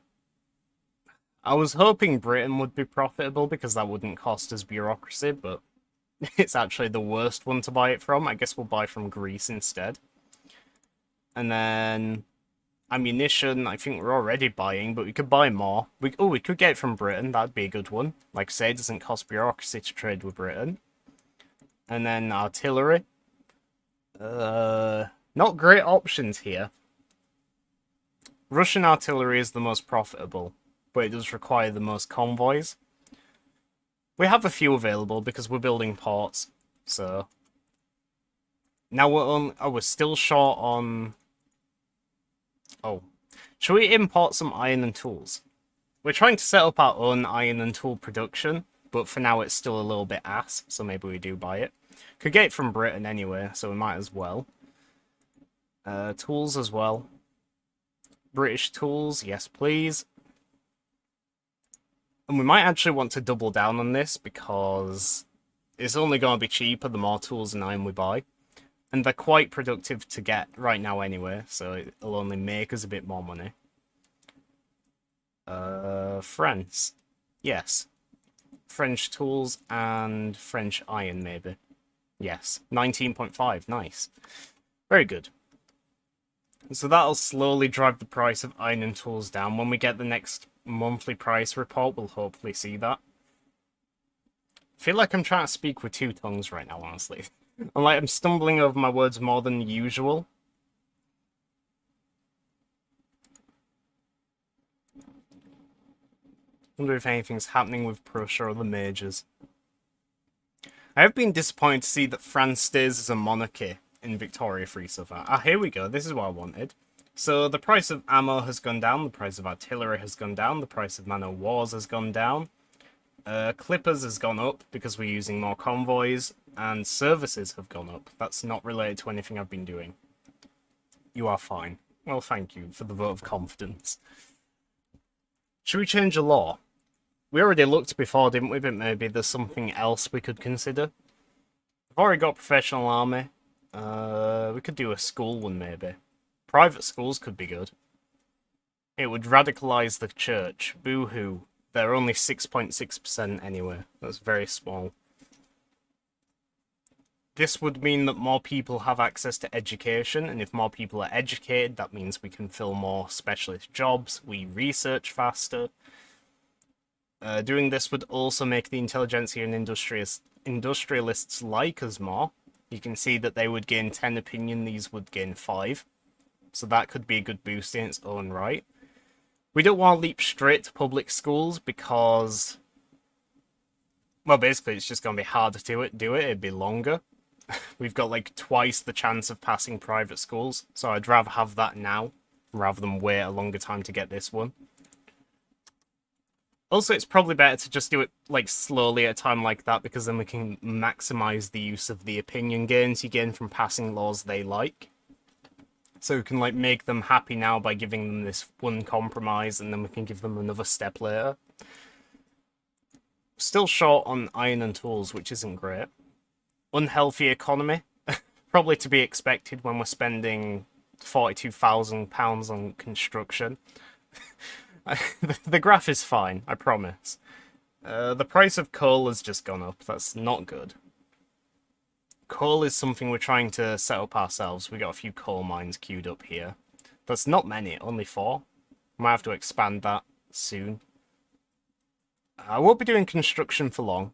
I was hoping Britain would be profitable because that wouldn't cost us bureaucracy, but it's actually the worst one to buy it from. I guess we'll buy from Greece instead. And then ammunition, I think we're already buying, but we could buy more. We could get it from Britain. That'd be a good one. Like I say, it doesn't cost bureaucracy to trade with Britain. And then artillery. Not great options here. Russian artillery is the most profitable, but it does require the most convoys. We have a few available because we're building ports, so... Now we're still short on... Oh. Should we import some iron and tools? We're trying to set up our own iron and tool production, but for now it's still a little bit ass, so maybe we do buy it. Could get it from Britain anyway, so we might as well. Tools as well. British tools, yes please. And we might actually want to double down on this because it's only going to be cheaper the more tools and iron we buy. And they're quite productive to get right now anyway, so it'll only make us a bit more money. France. Yes. French tools and French iron maybe. Yes. 19.5, nice. Very good. So that'll slowly drive the price of iron and tools down. When we get the next monthly price report, we'll hopefully see that. I feel like I'm trying to speak with two tongues right now, honestly. I'm stumbling over my words more than usual. Wonder if anything's happening with Prussia or the majors. I have been disappointed to see that France stays as a monarchy in Victoria Free so far. Ah, here we go. This is what I wanted. So the price of ammo has gone down, the price of artillery has gone down, the price of man o' wars has gone down. Clippers has gone up because we're using more convoys, and services have gone up. That's not related to anything I've been doing. You are fine. Well, thank you for the vote of confidence. Should we change a law? We already looked before, didn't we? But maybe there's something else we could consider. I've already got a professional army. We could do a school one, maybe. Private schools could be good. It would radicalize the church. Boo-hoo. They're only 6.6% anyway. That's very small. This would mean that more people have access to education, and if more people are educated, that means we can fill more specialist jobs, we research faster. Doing this would also make the intelligentsia and industrialists like us more. You can see that they would gain 10 opinion, these would gain 5. So that could be a good boost in its own right. We don't want to leap straight to public schools because... Well, basically it's just going to be harder to do it. It'd be longer. We've got like twice the chance of passing private schools. So I'd rather have that now rather than wait a longer time to get this one. Also, it's probably better to just do it like slowly at a time like that, because then we can maximize the use of the opinion gains you gain from passing laws they like. So we can like make them happy now by giving them this one compromise, and then we can give them another step later. Still short on iron and tools, which isn't great. Unhealthy economy, probably to be expected when we're spending £42,000 on construction. The graph is fine, I promise. The price of coal has just gone up. That's not good. Coal is something we're trying to set up ourselves. We got a few coal mines queued up here. That's not many, only 4. Might have to expand that soon. I won't be doing construction for long.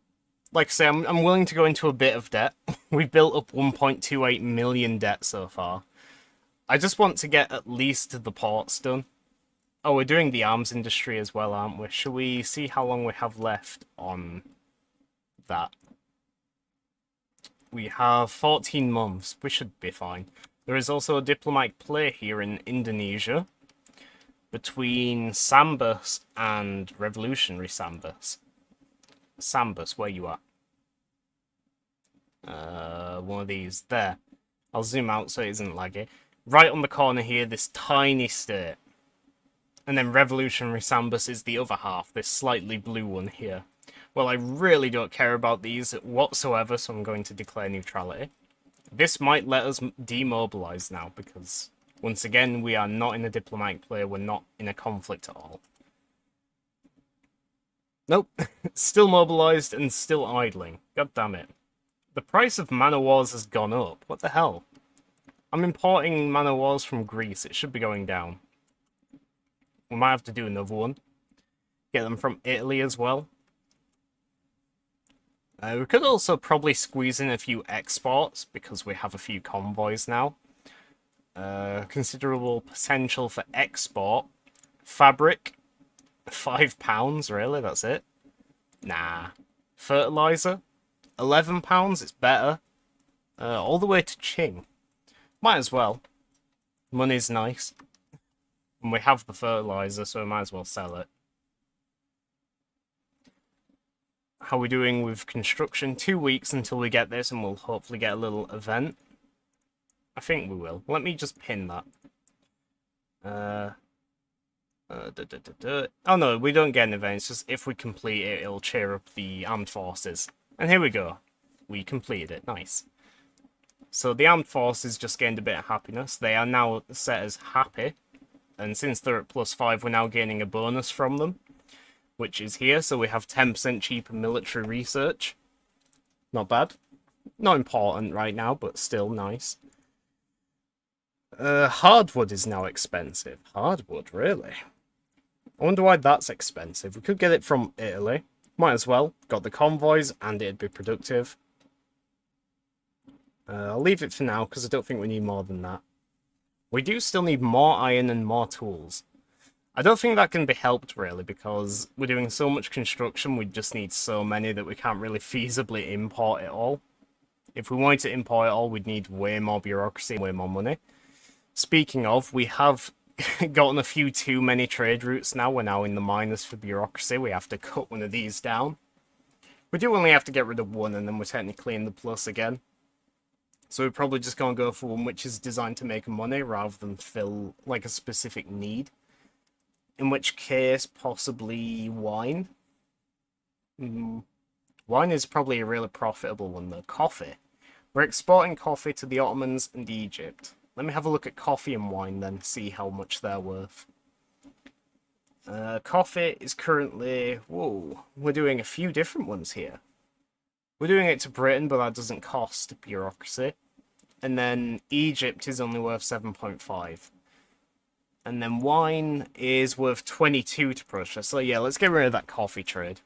Like I say, I'm willing to go into a bit of debt. We've built up 1.28 million debt so far. I just want to get at least the ports done. Oh, we're doing the arms industry as well, aren't we? Shall we see how long we have left on that? We have 14 months. We should be fine. There is also a diplomatic play here in Indonesia between Sambus and Revolutionary Sambus. Sambus, where you at? One of these. There. I'll zoom out so it isn't laggy. Right on the corner here, this tiny state. And then Revolutionary Sambus is the other half, this slightly blue one here. Well, I really don't care about these whatsoever, so I'm going to declare neutrality. This might let us demobilize now, because, once again, we are not in a diplomatic play, we're not in a conflict at all. Nope, still mobilized and still idling. God damn it. The price of man o' wars has gone up. What the hell? I'm importing man o' wars from Greece, it should be going down. We might have to do another one. Get them from Italy as well. We could also probably squeeze in a few exports, because we have a few convoys now. Considerable potential for export. Fabric. £5, really? That's it? Nah. Fertilizer. £11, it's better. All the way to Qing. Might as well. Money's nice. And we have the fertilizer, so we might as well sell it. How are we doing with construction? 2 weeks until we get this, and we'll hopefully get a little event. I think we will. Let me just pin that. Oh no, we don't get an event. It's just if we complete it, it'll cheer up the armed forces. And here we go. We completed it. Nice. So the armed forces just gained a bit of happiness. They are now set as happy. And since they're at +5, we're now gaining a bonus from them, which is here. So we have 10% cheaper military research. Not bad. Not important right now, but still nice. Hardwood is now expensive. Hardwood, really? I wonder why that's expensive. We could get it from Italy. Might as well. Got the convoys, and it'd be productive. I'll leave it for now, because I don't think we need more than that. We do still need more iron and more tools. I don't think that can be helped, really, because we're doing so much construction, we just need so many that we can't really feasibly import it all. If we wanted to import it all, we'd need way more bureaucracy and way more money. Speaking of, we have gotten a few too many trade routes now. We're now in the minus for bureaucracy. We have to cut one of these down. We do only have to get rid of one, and then we're technically in the plus again. So we're probably just going to go for one which is designed to make money rather than fill like a specific need. In which case, possibly wine. Wine is probably a really profitable one though. Coffee. We're exporting coffee to the Ottomans and Egypt. Let me have a look at coffee and wine then, see how much they're worth. Coffee is currently... Whoa, we're doing a few different ones here. We're doing it to Britain, but that doesn't cost bureaucracy. And then Egypt is only worth 7.5. And then wine is worth 22 to Prussia. So yeah, let's get rid of that coffee trade.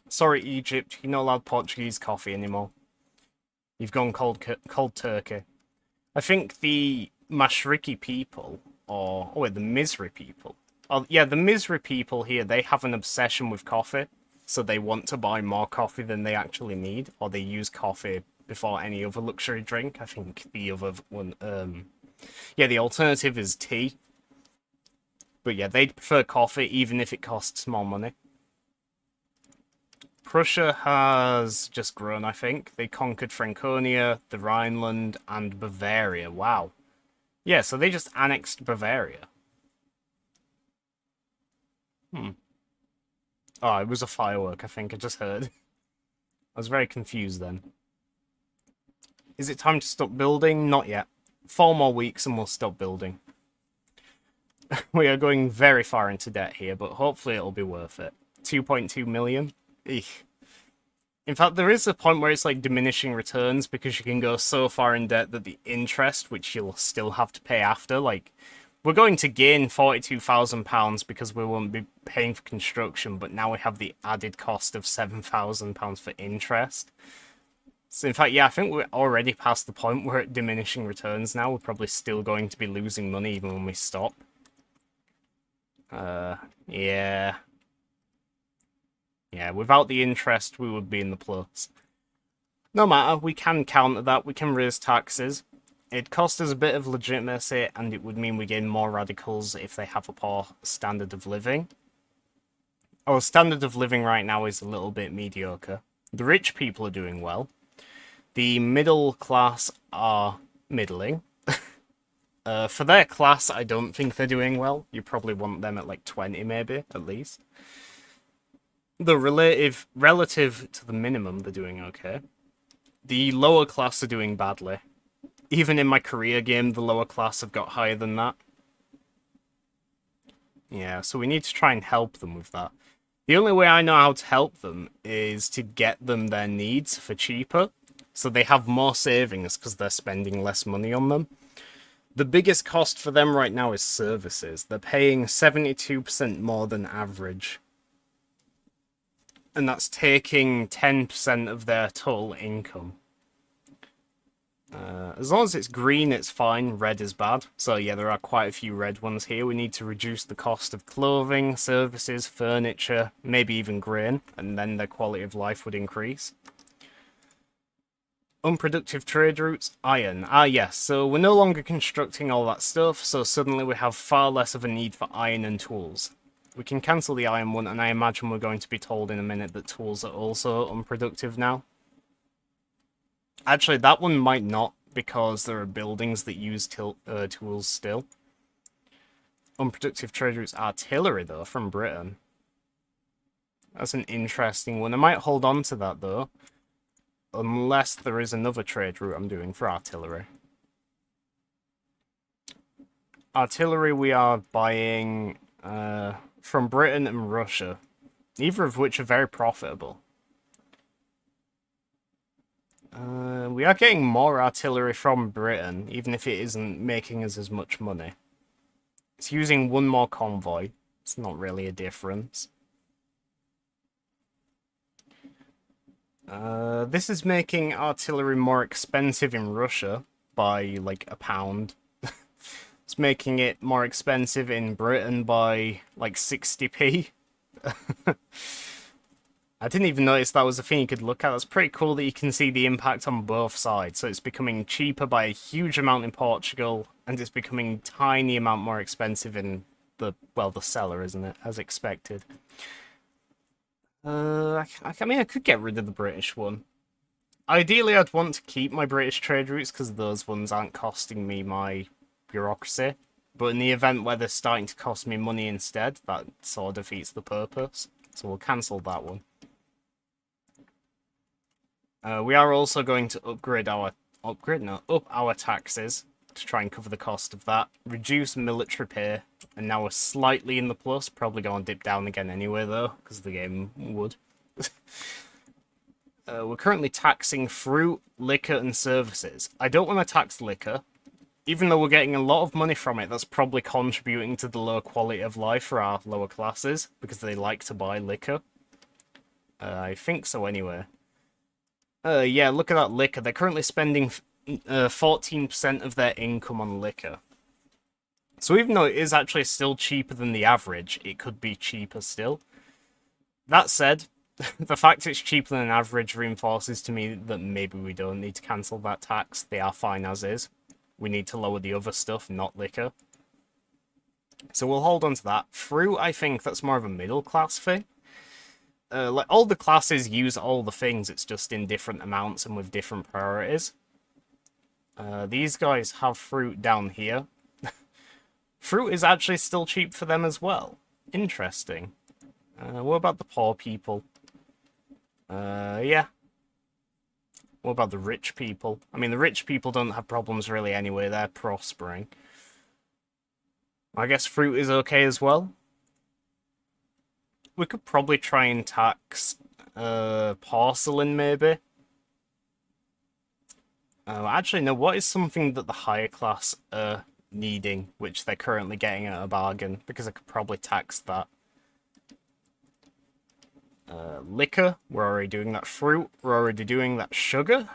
Sorry, Egypt, you're not allowed Portuguese coffee anymore. You've gone cold turkey. I think the Mashriki people, or... Oh wait, the Mizri people. Oh, yeah, the Mizri people here, they have an obsession with coffee. So they want to buy more coffee than they actually need. Or they use coffee before any other luxury drink. I think the other one... Yeah, the alternative is tea. But yeah, they'd prefer coffee, even if it costs more money. Prussia has just grown, I think. They conquered Franconia, the Rhineland, and Bavaria. Wow. Yeah, so they just annexed Bavaria. Oh, it was a firework, I think. I just heard. I was very confused then. Is it time to stop building? Not yet. 4 more weeks and we'll stop building. We are going very far into debt here, but hopefully it'll be worth it. 2.2 million? Eek. In fact, there is a point where it's like diminishing returns because you can go so far in debt that the interest, which you'll still have to pay after, like, we're going to gain £42,000 because we won't be paying for construction, but now we have the added cost of £7,000 for interest. So in fact, yeah, I think we're already past the point where at diminishing returns now. We're probably still going to be losing money even when we stop. Yeah. Yeah, without the interest, we would be in the plus. No matter, we can counter that, we can raise taxes. It'd cost us a bit of legitimacy, and it would mean we gain more radicals if they have a poor standard of living. Our standard of living right now is a little bit mediocre. The rich people are doing well. The middle class are middling. For their class, I don't think they're doing well. You probably want them at like 20 maybe, at least. The relative to the minimum, they're doing okay. The lower class are doing badly. Even in my career game, the lower class have got higher than that. Yeah, so we need to try and help them with that. The only way I know how to help them is to get them their needs for cheaper, so they have more savings because they're spending less money on them. The biggest cost for them right now is services. They're paying 72% more than average. And that's taking 10% of their total income. As long as it's green, it's fine. Red is bad. So yeah, there are quite a few red ones here. We need to reduce the cost of clothing, services, furniture, maybe even grain, and then their quality of life would increase. Unproductive trade routes, iron. Ah yes, so we're no longer constructing all that stuff, so suddenly we have far less of a need for iron and tools. We can cancel the iron one, and I imagine we're going to be told in a minute that tools are also unproductive now. Actually, that one might not, because there are buildings that use tools still. Unproductive trade routes artillery, though, from Britain. That's an interesting one. I might hold on to that, though. Unless there is another trade route I'm doing for artillery. Artillery we are buying from Britain and Russia. Neither of which are very profitable. We are getting more artillery from Britain, even if it isn't making us as much money. It's using one more convoy. It's not really a difference. This is making artillery more expensive in Russia by, like, £1. It's making it more expensive in Britain by, like, 60p. I didn't even notice that was a thing you could look at. That's pretty cool that you can see the impact on both sides. So it's becoming cheaper by a huge amount in Portugal, and it's becoming a tiny amount more expensive in the seller, isn't it? As expected. I mean, I could get rid of the British one. Ideally, I'd want to keep my British trade routes because those ones aren't costing me my bureaucracy. But in the event where they're starting to cost me money instead, that sort of defeats the purpose. So we'll cancel that one. We are also going to up our taxes to try and cover the cost of that. Reduce military pay, and now we're slightly in the plus. Probably going to dip down again anyway, though, because the game would. We're currently taxing fruit, liquor, and services. I don't want to tax liquor. Even though we're getting a lot of money from it, that's probably contributing to the low quality of life for our lower classes, because they like to buy liquor. I think so anyway. Yeah, look at that liquor. They're currently spending 14% of their income on liquor. So even though it is actually still cheaper than the average, it could be cheaper still. That said, the fact it's cheaper than average reinforces to me that maybe we don't need to cancel that tax. They are fine as is. We need to lower the other stuff, not liquor. So we'll hold on to that. Fruit, I think that's more of a middle class thing. Like, all the classes use all the things, it's just in different amounts and with different priorities. These guys have fruit down here. Fruit is actually still cheap for them as well. Interesting. What about the poor people? Yeah. What about the rich people? I mean, the rich people don't have problems really anyway, they're prospering. I guess fruit is okay as well. We could probably try and tax porcelain, maybe. Actually, no, what is something that the higher class are needing, which they're currently getting at a bargain? Because I could probably tax that. Liquor, we're already doing that. Fruit, we're already doing that. Sugar?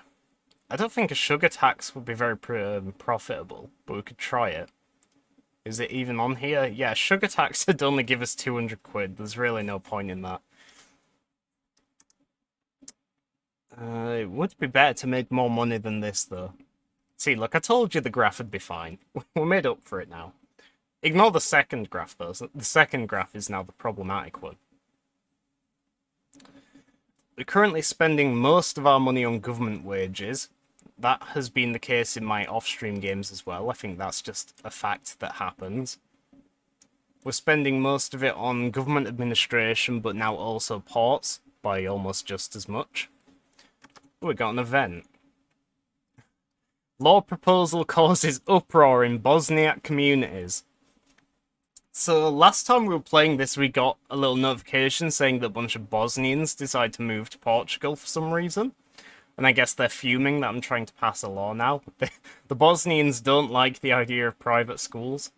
I don't think a sugar tax would be very profitable, but we could try it. Is it even on here? Yeah, sugar tax would only give us 200 quid. There's really no point in that. It would be better to make more money than this, though. See, look, I told you the graph would be fine. We're made up for it now. Ignore the second graph, though. The second graph is now the problematic one. We're currently spending most of our money on government wages. That has been the case in my off-stream games as well. I think that's just a fact that happens. We're spending most of it on government administration, but now also ports, by almost just as much. Oh, we got an event. Law proposal causes uproar in Bosniak communities. So last time we were playing this, we got a little notification saying that a bunch of Bosnians decide to move to Portugal for some reason. And I guess they're fuming that I'm trying to pass a law now. The Bosnians don't like the idea of private schools,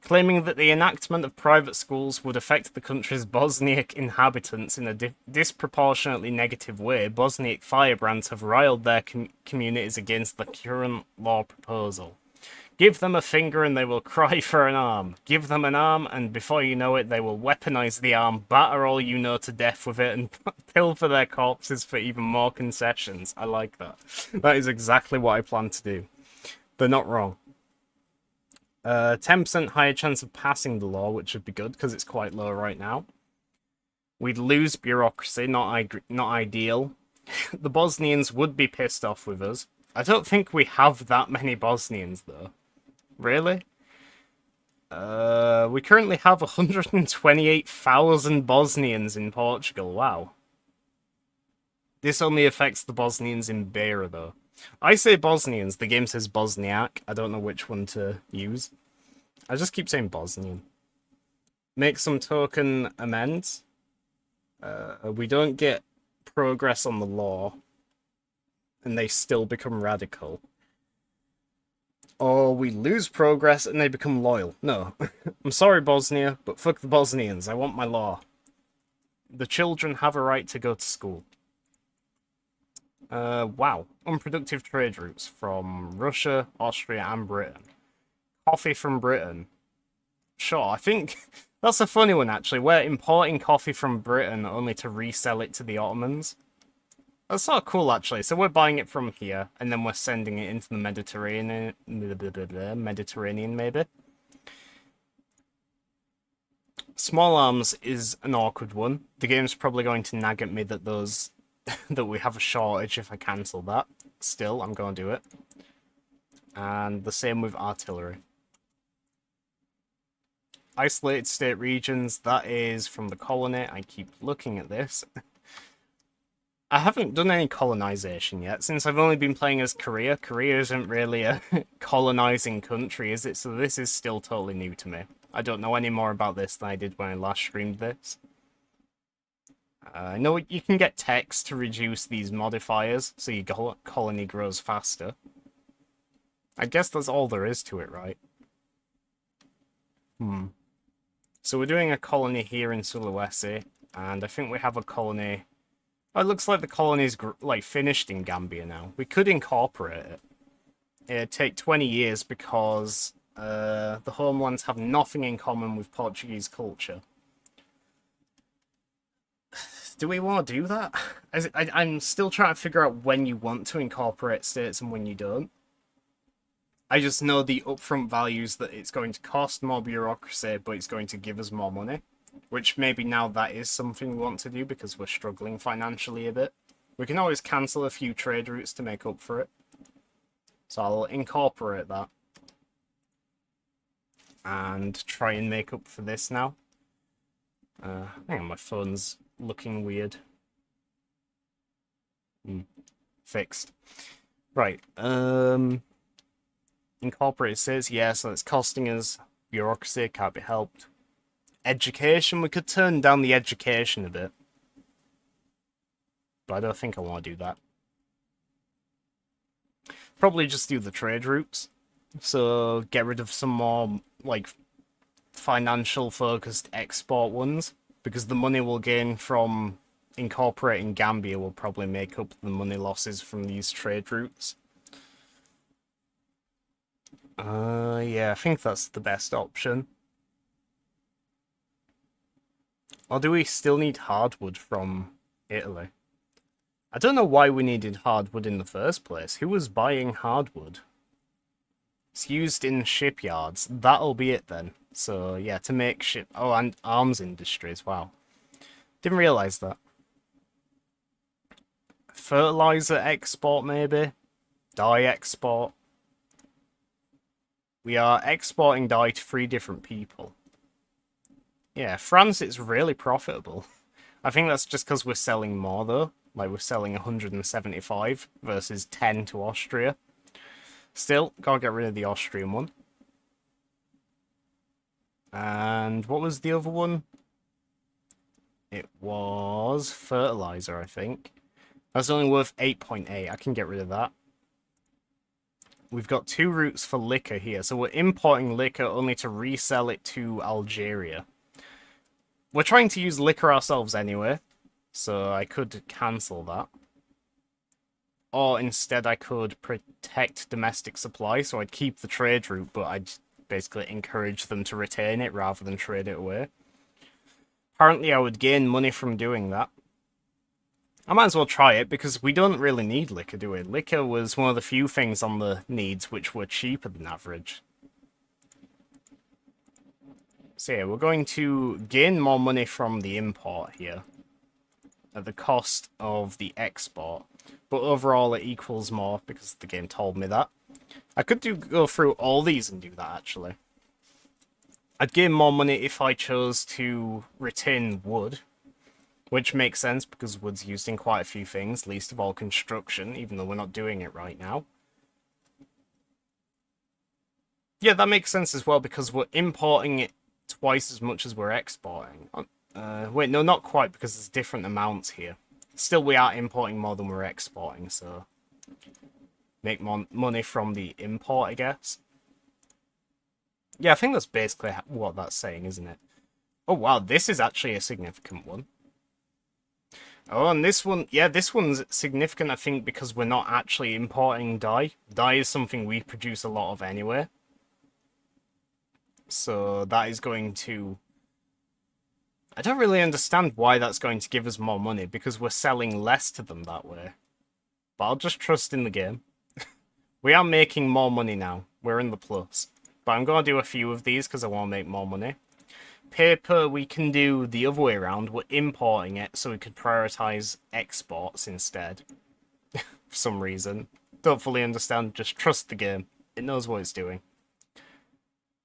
claiming that the enactment of private schools would affect the country's Bosniak inhabitants in a disproportionately negative way. Bosniak firebrands have riled their communities against the current law proposal. Give them a finger and they will cry for an arm. Give them an arm and before you know it, they will weaponize the arm, batter all you know to death with it, and pilfer their corpses for even more concessions. I like that. That is exactly what I plan to do. They're not wrong. 10% higher chance of passing the law, which would be good because it's quite low right now. We'd lose bureaucracy, not ideal. The Bosnians would be pissed off with us. I don't think we have that many Bosnians, though. Really? We currently have 128,000 Bosnians in Portugal. Wow. This only affects the Bosnians in Beira, though. I say Bosnians, the game says Bosniak. I don't know which one to use. I just keep saying Bosnian. Make some token amends. We don't get progress on the law. And they still become radical. Or we lose progress and they become loyal. No. I'm sorry, Bosnia, but fuck the Bosnians. I want my law. The children have a right to go to school. Wow. Unproductive trade routes from Russia, Austria, and Britain. Coffee from Britain. Sure, I think that's a funny one, actually. We're importing coffee from Britain only to resell it to the Ottomans. That's sort of cool, actually. So we're buying it from here, and then we're sending it into the Mediterranean, maybe. Small arms is an awkward one. The game's probably going to nag at me that that we have a shortage if I cancel that. Still, I'm going to do it. And the same with artillery. Isolated state regions, that is from the colony. I keep looking at this. I haven't done any colonization yet, since I've only been playing as Korea. Korea isn't really a colonizing country, is it? So this is still totally new to me. I don't know any more about this than I did when I last streamed this. I know you can get text to reduce these modifiers, so your colony grows faster. I guess that's all there is to it, right? So we're doing a colony here in Sulawesi, and I think we have a colony... Oh, it looks like the colony's finished in Gambia now. We could incorporate it. It'd take 20 years because the homelands have nothing in common with Portuguese culture. Do we want to do that? I'm still trying to figure out when you want to incorporate states and when you don't. I just know the upfront values that it's going to cost more bureaucracy, but it's going to give us more money. Which maybe now that is something we want to do because we're struggling financially a bit. We can always cancel a few trade routes to make up for it. So I'll incorporate that. And try and make up for this now. Hang on, my phone's looking weird. Fixed. Right. Incorporate says, yeah, so it's costing us bureaucracy, can't be helped. Education, we could turn down the education a bit. But I don't think I want to do that. Probably just do the trade routes. So get rid of some more, like, financial focused export ones. Because the money we'll gain from incorporating Gambia will probably make up the money losses from these trade routes. Yeah, I think that's the best option. Or do we still need hardwood from Italy? I don't know why we needed hardwood in the first place. Who was buying hardwood? It's used in shipyards. That'll be it then. So, yeah, to make ship... Oh, and arms industries. Wow. Didn't realise that. Fertilizer export, maybe? Dye export. We are exporting dye to 3 different people. Yeah, France, it's really profitable. I think that's just because we're selling more, though. Like, we're selling 175 versus 10 to Austria. Still, gotta get rid of the Austrian one. And what was the other one? It was fertilizer, I think. That's only worth 8.8. I can get rid of that. We've got 2 routes for liquor here. So we're importing liquor only to resell it to Algeria. We're trying to use liquor ourselves anyway. So I could cancel that. Or instead I could protect domestic supply. So I'd keep the trade route, but I'd basically encourage them to retain it rather than trade it away. Apparently I would gain money from doing that. I might as well try it, because we don't really need liquor, do we? Liquor was one of the few things on the needs which were cheaper than average. So yeah, we're going to gain more money from the import here, at the cost of the export. But overall it equals more, because the game told me that. I could go through all these and do that, actually. I'd gain more money if I chose to retain wood. Which makes sense, because wood's used in quite a few things, least of all construction, even though we're not doing it right now. Yeah, that makes sense as well, because we're importing it twice as much as we're exporting. Wait, no, not quite, because there's different amounts here. Still, we are importing more than we're exporting, so... Make more money from the import, I guess. Yeah, I think that's basically what that's saying, isn't it? Oh, wow, this is actually a significant one. Oh, and this one, yeah, this one's significant, I think, because we're not actually importing dye. Dye is something we produce a lot of anyway. So that is going to... I don't really understand why that's going to give us more money, because we're selling less to them that way. But I'll just trust in the game. We are making more money now. We're in the plus. But I'm going to do a few of these, because I want to make more money. Paper, we can do the other way around. We're importing it, so we could prioritize exports instead. For some reason. Don't fully understand, just trust the game. It knows what it's doing.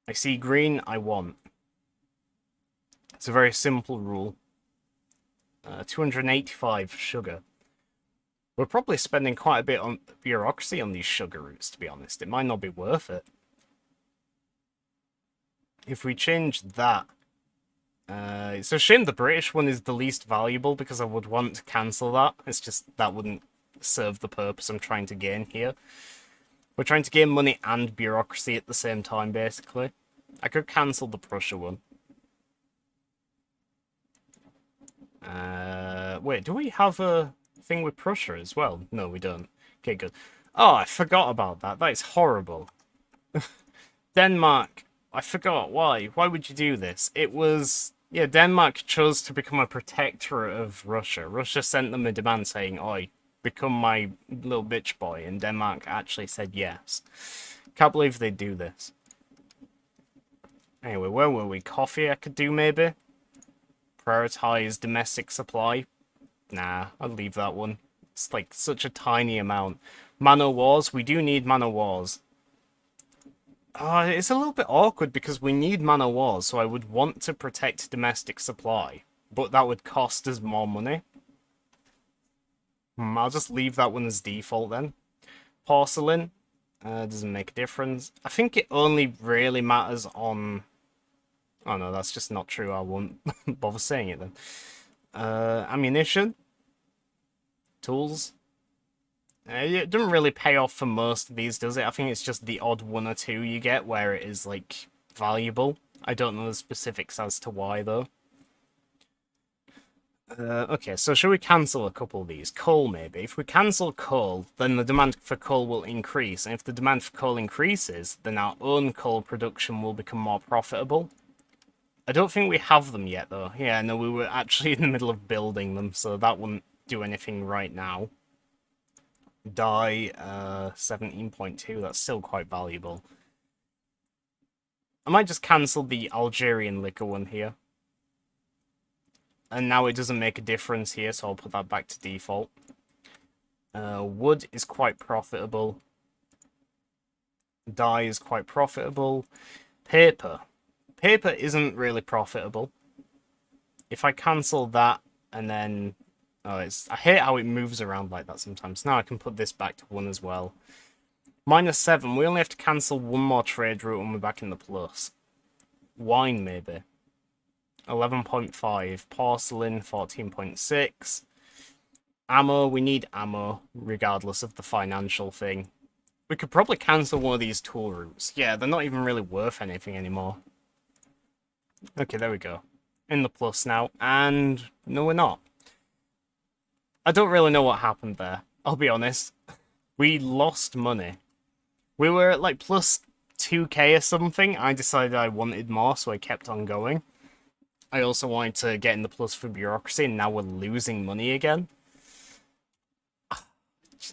I see green, I want. It's a very simple rule. 285 sugar. We're probably spending quite a bit on bureaucracy on these sugar routes, to be honest. It might not be worth it. If we change that... it's a shame the British one is the least valuable, because I would want to cancel that. It's just that wouldn't serve the purpose I'm trying to gain here. We're trying to gain money and bureaucracy at the same time, basically. I could cancel the Prussia one. Wait, do we have a thing with Prussia as well? No, we don't. Okay, good. Oh, I forgot about that. That is horrible. Denmark. I forgot. Why? Why would you do this? It was... Yeah, Denmark chose to become a protectorate of Russia. Russia sent them a demand saying, oi, become my little bitch boy. And Denmark actually said yes. Can't believe they do this. Anyway, where were we? Coffee I could do, maybe? Prioritize domestic supply. Nah, I'll leave that one. It's like such a tiny amount. Mana Wars, we do need Mana Wars. It's a little bit awkward because we need Mana Wars, so I would want to protect domestic supply. But that would cost us more money. I'll just leave that one as default then. Porcelain, doesn't make a difference. I think it only really matters on... Oh no, that's just not true, I won't bother saying it then. Ammunition. Tools. It doesn't really pay off for most of these, does it? I think it's just the odd one or two you get where it is, like, valuable. I don't know the specifics as to why, though. Okay, so should we cancel a couple of these? Coal, maybe. If we cancel coal, then the demand for coal will increase. And if the demand for coal increases, then our own coal production will become more profitable. I don't think we have them yet, though. Yeah, no, we were actually in the middle of building them, so that wouldn't do anything right now. Dye, 17.2, that's still quite valuable. I might just cancel the Algerian liquor one here. And now it doesn't make a difference here, so I'll put that back to default. Wood is quite profitable. Dye is quite profitable. Paper. Paper isn't really profitable. If I cancel that, and then... Oh, I hate how it moves around like that sometimes. Now I can put this back to 1 as well. -7. We only have to cancel one more trade route when we're back in the plus. Wine, maybe. 11.5. Porcelain, 14.6. Ammo, we need ammo, regardless of the financial thing. We could probably cancel one of these tool routes. Yeah, they're not even really worth anything anymore. Okay, there we go. In the plus now, and no, we're not. I don't really know what happened there, I'll be honest. We lost money. We were at like plus 2k or something. I decided I wanted more, so I kept on going. I also wanted to get in the plus for bureaucracy, and now we're losing money again.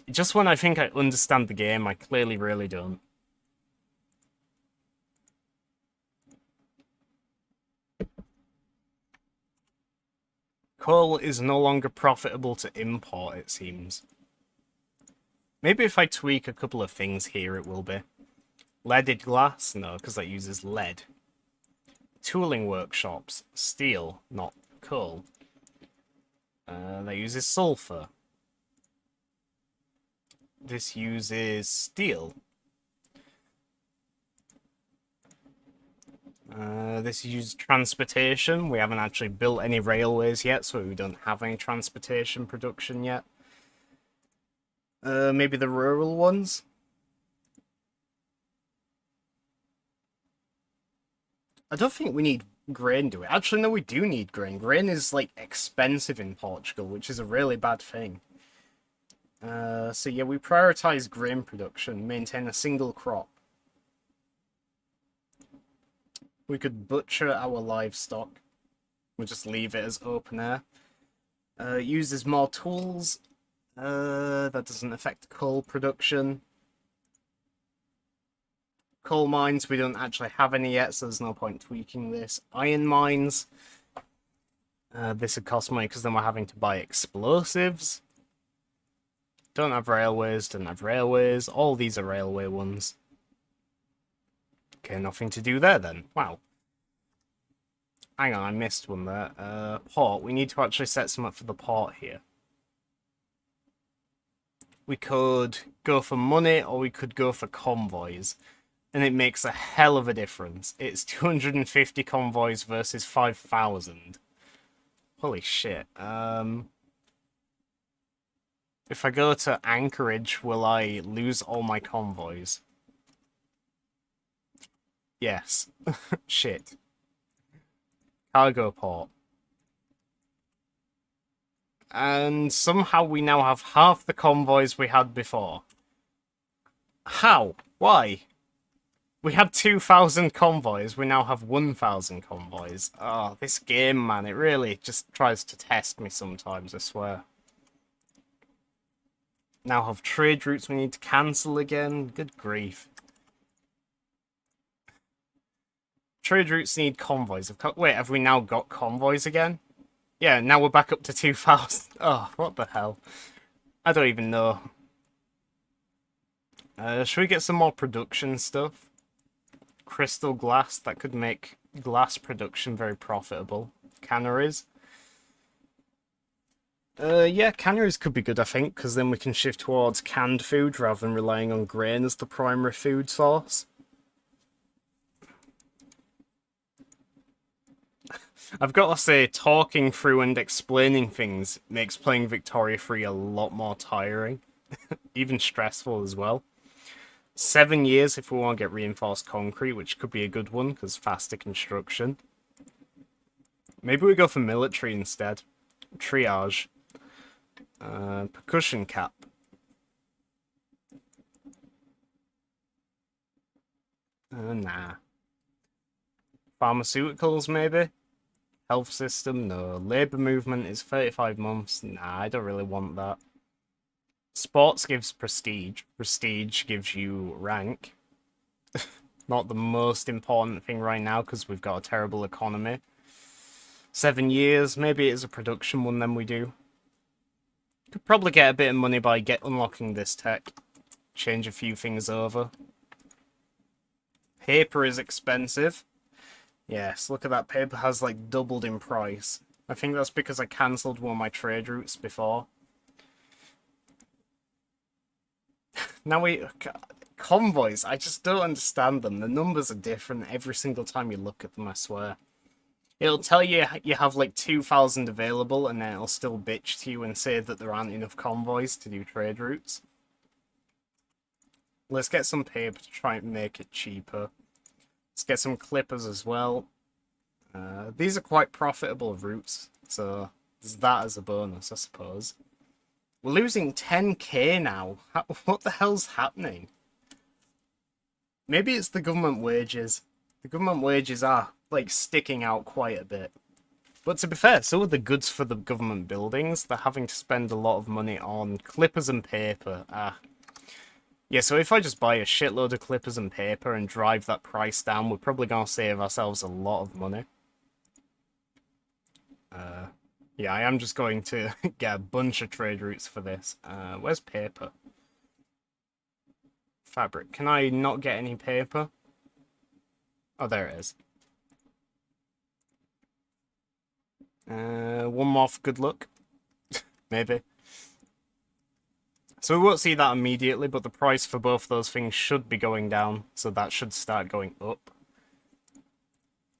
Just when I think I understand the game, I clearly really don't. Coal is no longer profitable to import, it seems. Maybe if I tweak a couple of things here, it will be. Leaded glass? No, because that uses lead. Tooling workshops. Steel, not coal. That uses sulfur. This uses steel. This uses transportation. We haven't actually built any railways yet, so we don't have any transportation production yet. Maybe the rural ones? I don't think we need grain, do we? Actually, no, we do need grain. Grain is, like, expensive in Portugal, which is a really bad thing. So yeah, we prioritize grain production, maintain a single crop. We could butcher our livestock. We'll just leave it as open air. Uses more tools. That doesn't affect coal production. Coal mines, we don't actually have any yet, so there's no point tweaking this. Iron mines. This would cost money because then we're having to buy explosives. Don't have railways, don't have railways. All these are railway ones. Okay, nothing to do there then. Wow. Hang on, I missed one there. Port. We need to actually set some up for the port here. We could go for money, or we could go for convoys. And it makes a hell of a difference. It's 250 convoys versus 5,000. Holy shit. If I go to Anchorage, will I lose all my convoys? Yes. Shit. Cargo port. And somehow we now have half the convoys we had before. How? Why? We had 2,000 convoys, we now have 1,000 convoys. Oh, this game, man, it really just tries to test me sometimes, I swear. Now have trade routes we need to cancel again. Good grief. Trade routes need convoys. Wait, have we now got convoys again? Yeah, now we're back up to 2,000. Oh, what the hell? I don't even know. Should we get some more production stuff? Crystal glass, that could make glass production very profitable. Canneries. Yeah, canneries could be good, I think, because then we can shift towards canned food rather than relying on grain as the primary food source. I've got to say, talking through and explaining things makes playing Victoria 3 a lot more tiring. Even stressful as well. 7 years if we want to get reinforced concrete, which could be a good one, because faster construction. Maybe we go for military instead. Triage. Percussion cap. Nah. Pharmaceuticals, maybe? Health system, no. Labour movement is 35 months. Nah, I don't really want that. Sports gives prestige. Prestige gives you rank. Not the most important thing right now, because we've got a terrible economy. 7 years, maybe it is a production one, then we do. Could probably get a bit of money by unlocking this tech. Change a few things over. Paper is expensive. Yes, look at that. Paper has like doubled in price. I think that's because I cancelled one of my trade routes before. Now convoys, I just don't understand them. The numbers are different every single time you look at them, I swear. It'll tell you you have like 2,000 available, and then it'll still bitch to you and say that there aren't enough convoys to do trade routes. Let's get some paper to try and make it cheaper. Let's get some clippers as well. These are quite profitable routes, so there's that as a bonus, I suppose. We're losing 10k now. What the hell's happening? Maybe it's the government wages. The government wages are, like, sticking out quite a bit. But to be fair, so are the goods for the government buildings. They're having to spend a lot of money on clippers and paper. Yeah, so if I just buy a shitload of clippers and paper and drive that price down, we're probably going to save ourselves a lot of money. Yeah, I am just going to get a bunch of trade routes for this. Where's paper? Fabric. Can I not get any paper? Oh, there it is. One more for good luck. Maybe. So we won't see that immediately, but the price for both those things should be going down, so that should start going up.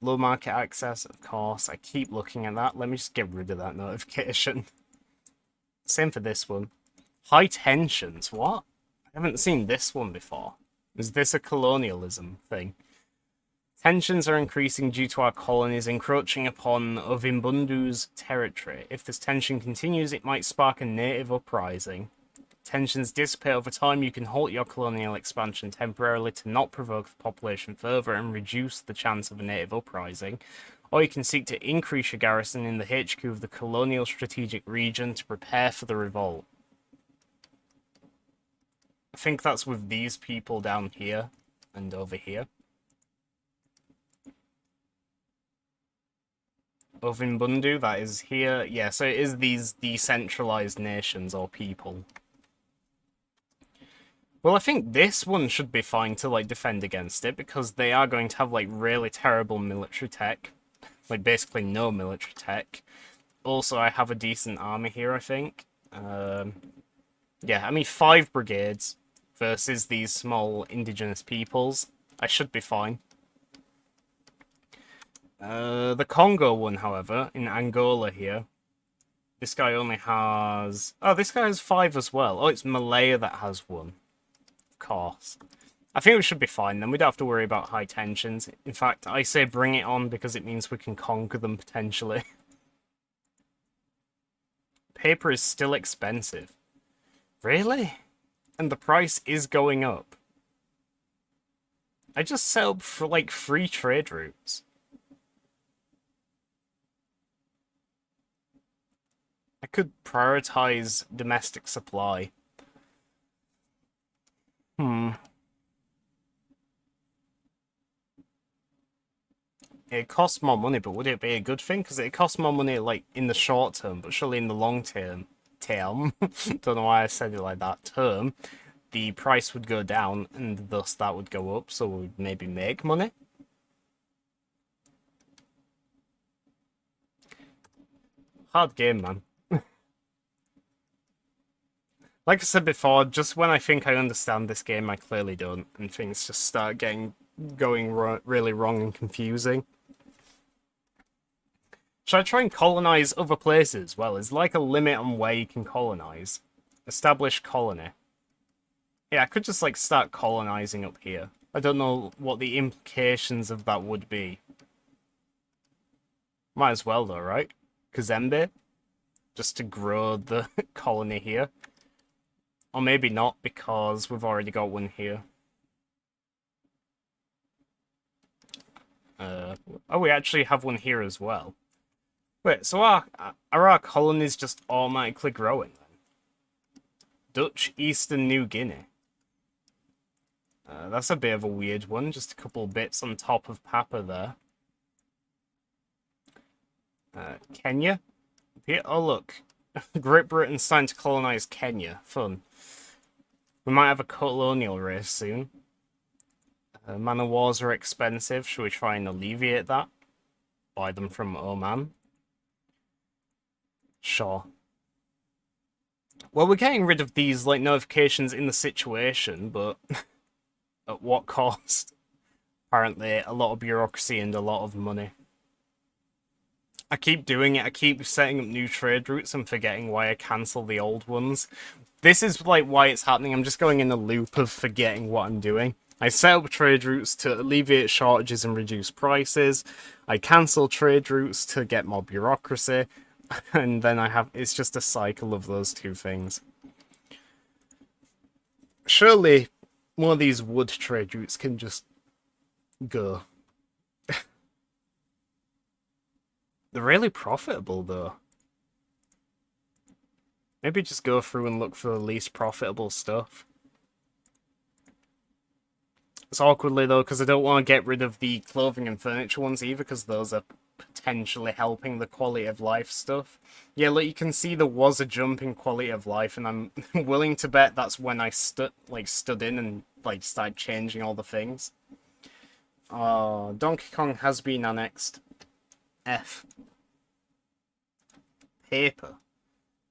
Low market access, of course. I keep looking at that. Let me just get rid of that notification. Same for this one. High tensions, what? I haven't seen this one before. Is this a colonialism thing? Tensions are increasing due to our colonies encroaching upon Ovimbundu's territory. If this tension continues, it might spark a native uprising. Tensions dissipate over time, you can halt your colonial expansion temporarily to not provoke the population further and reduce the chance of a native uprising. Or you can seek to increase your garrison in the HQ of the colonial strategic region to prepare for the revolt. I think that's with these people down here and over here. Ovimbundu, that is here. Yeah, so it is these decentralized nations or people. Well, I think this one should be fine to, like, defend against it, because they are going to have, like, really terrible military tech. Like, basically no military tech. Also, I have a decent army here, I think. Yeah, I mean, 5 brigades versus these small indigenous peoples. I should be fine. The Congo one, however, in Angola here, this guy only has... Oh, this guy has 5 as well. Oh, it's Malaya that has 1. Course. I think we should be fine then. We don't have to worry about high tensions. In fact, I say bring it on because it means we can conquer them potentially. Paper is still expensive. Really? And the price is going up. I just set up for like free trade routes. I could prioritize domestic supply. it costs more money, but would it be a good thing? Because it costs more money, like, in the short term, but surely in the long term, don't know why I said it like that, term, the price would go down, and thus that would go up, so we'd maybe make money. Hard game, man. Like I said before, just when I think I understand this game, I clearly don't, and things just start going really wrong and confusing. Should I try and colonize other places? Well, there's like a limit on where you can colonize. Establish colony. Yeah, I could just like start colonizing up here. I don't know what the implications of that would be. Might as well though, right? Kazembe? Just to grow the colony here. Or maybe not, because we've already got one here. Oh, we actually have one here as well. Wait, so are our colonies just automatically growing then? Dutch Eastern New Guinea. That's a bit of a weird one, just a couple bits on top of Papa there. Kenya? Here, oh look, Great Britain's starting to colonize Kenya. Fun. We might have a colonial race soon. Man of wars are expensive. Should we try and alleviate that? Buy them from Oman? Sure. Well, we're getting rid of these like notifications in the situation, but at what cost? Apparently, a lot of bureaucracy and a lot of money. I keep doing it. I keep setting up new trade routes and forgetting why I cancel the old ones. This is like why it's happening. I'm just going in a loop of forgetting what I'm doing. I set up trade routes to alleviate shortages and reduce prices. I cancel trade routes to get more bureaucracy. And then it's just a cycle of those two things. Surely one of these wood trade routes can just go. They're really profitable though. Maybe just go through and look for the least profitable stuff. It's awkwardly though, because I don't want to get rid of the clothing and furniture ones either, because those are potentially helping the quality of life stuff. Yeah, look, you can see there was a jump in quality of life, and I'm willing to bet that's when I stood in and like started changing all the things. Oh, Donkey Kong has been annexed. F. Paper.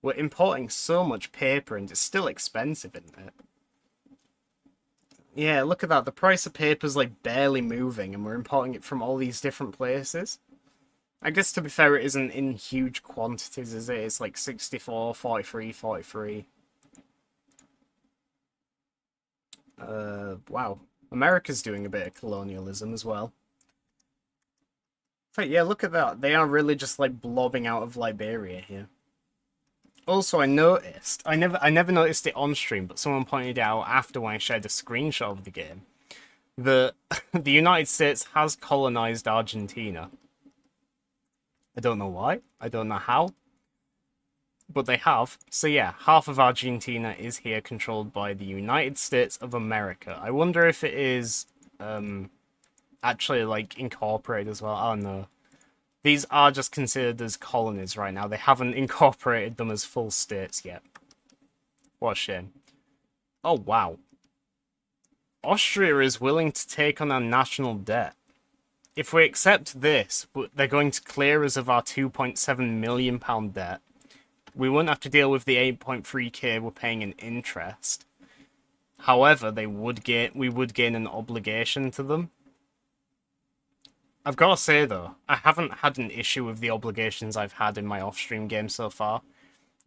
We're importing so much paper, and it's still expensive, isn't it? Yeah, look at that. The price of paper's like barely moving, and we're importing it from all these different places. I guess to be fair, it isn't in huge quantities, is it? It's like 64, 43, 43. Wow. America's doing a bit of colonialism as well. But yeah, look at that. They are really just like blobbing out of Liberia here. Also, I noticed, I never noticed it on stream, but someone pointed out after when I shared a screenshot of the game, that the United States has colonized Argentina. I don't know why, I don't know how, but they have. So yeah, half of Argentina is here controlled by the United States of America. I wonder if it is actually like incorporated as well. I don't know. These are just considered as colonies right now. They haven't incorporated them as full states yet. What a shame. Oh, wow. Austria is willing to take on our national debt. If we accept this, they're going to clear us of our £2.7 million debt. We won't have to deal with the 8.3k we're paying in interest. However, we would gain an obligation to them. I've got to say, though, I haven't had an issue with the obligations I've had in my off-stream game so far.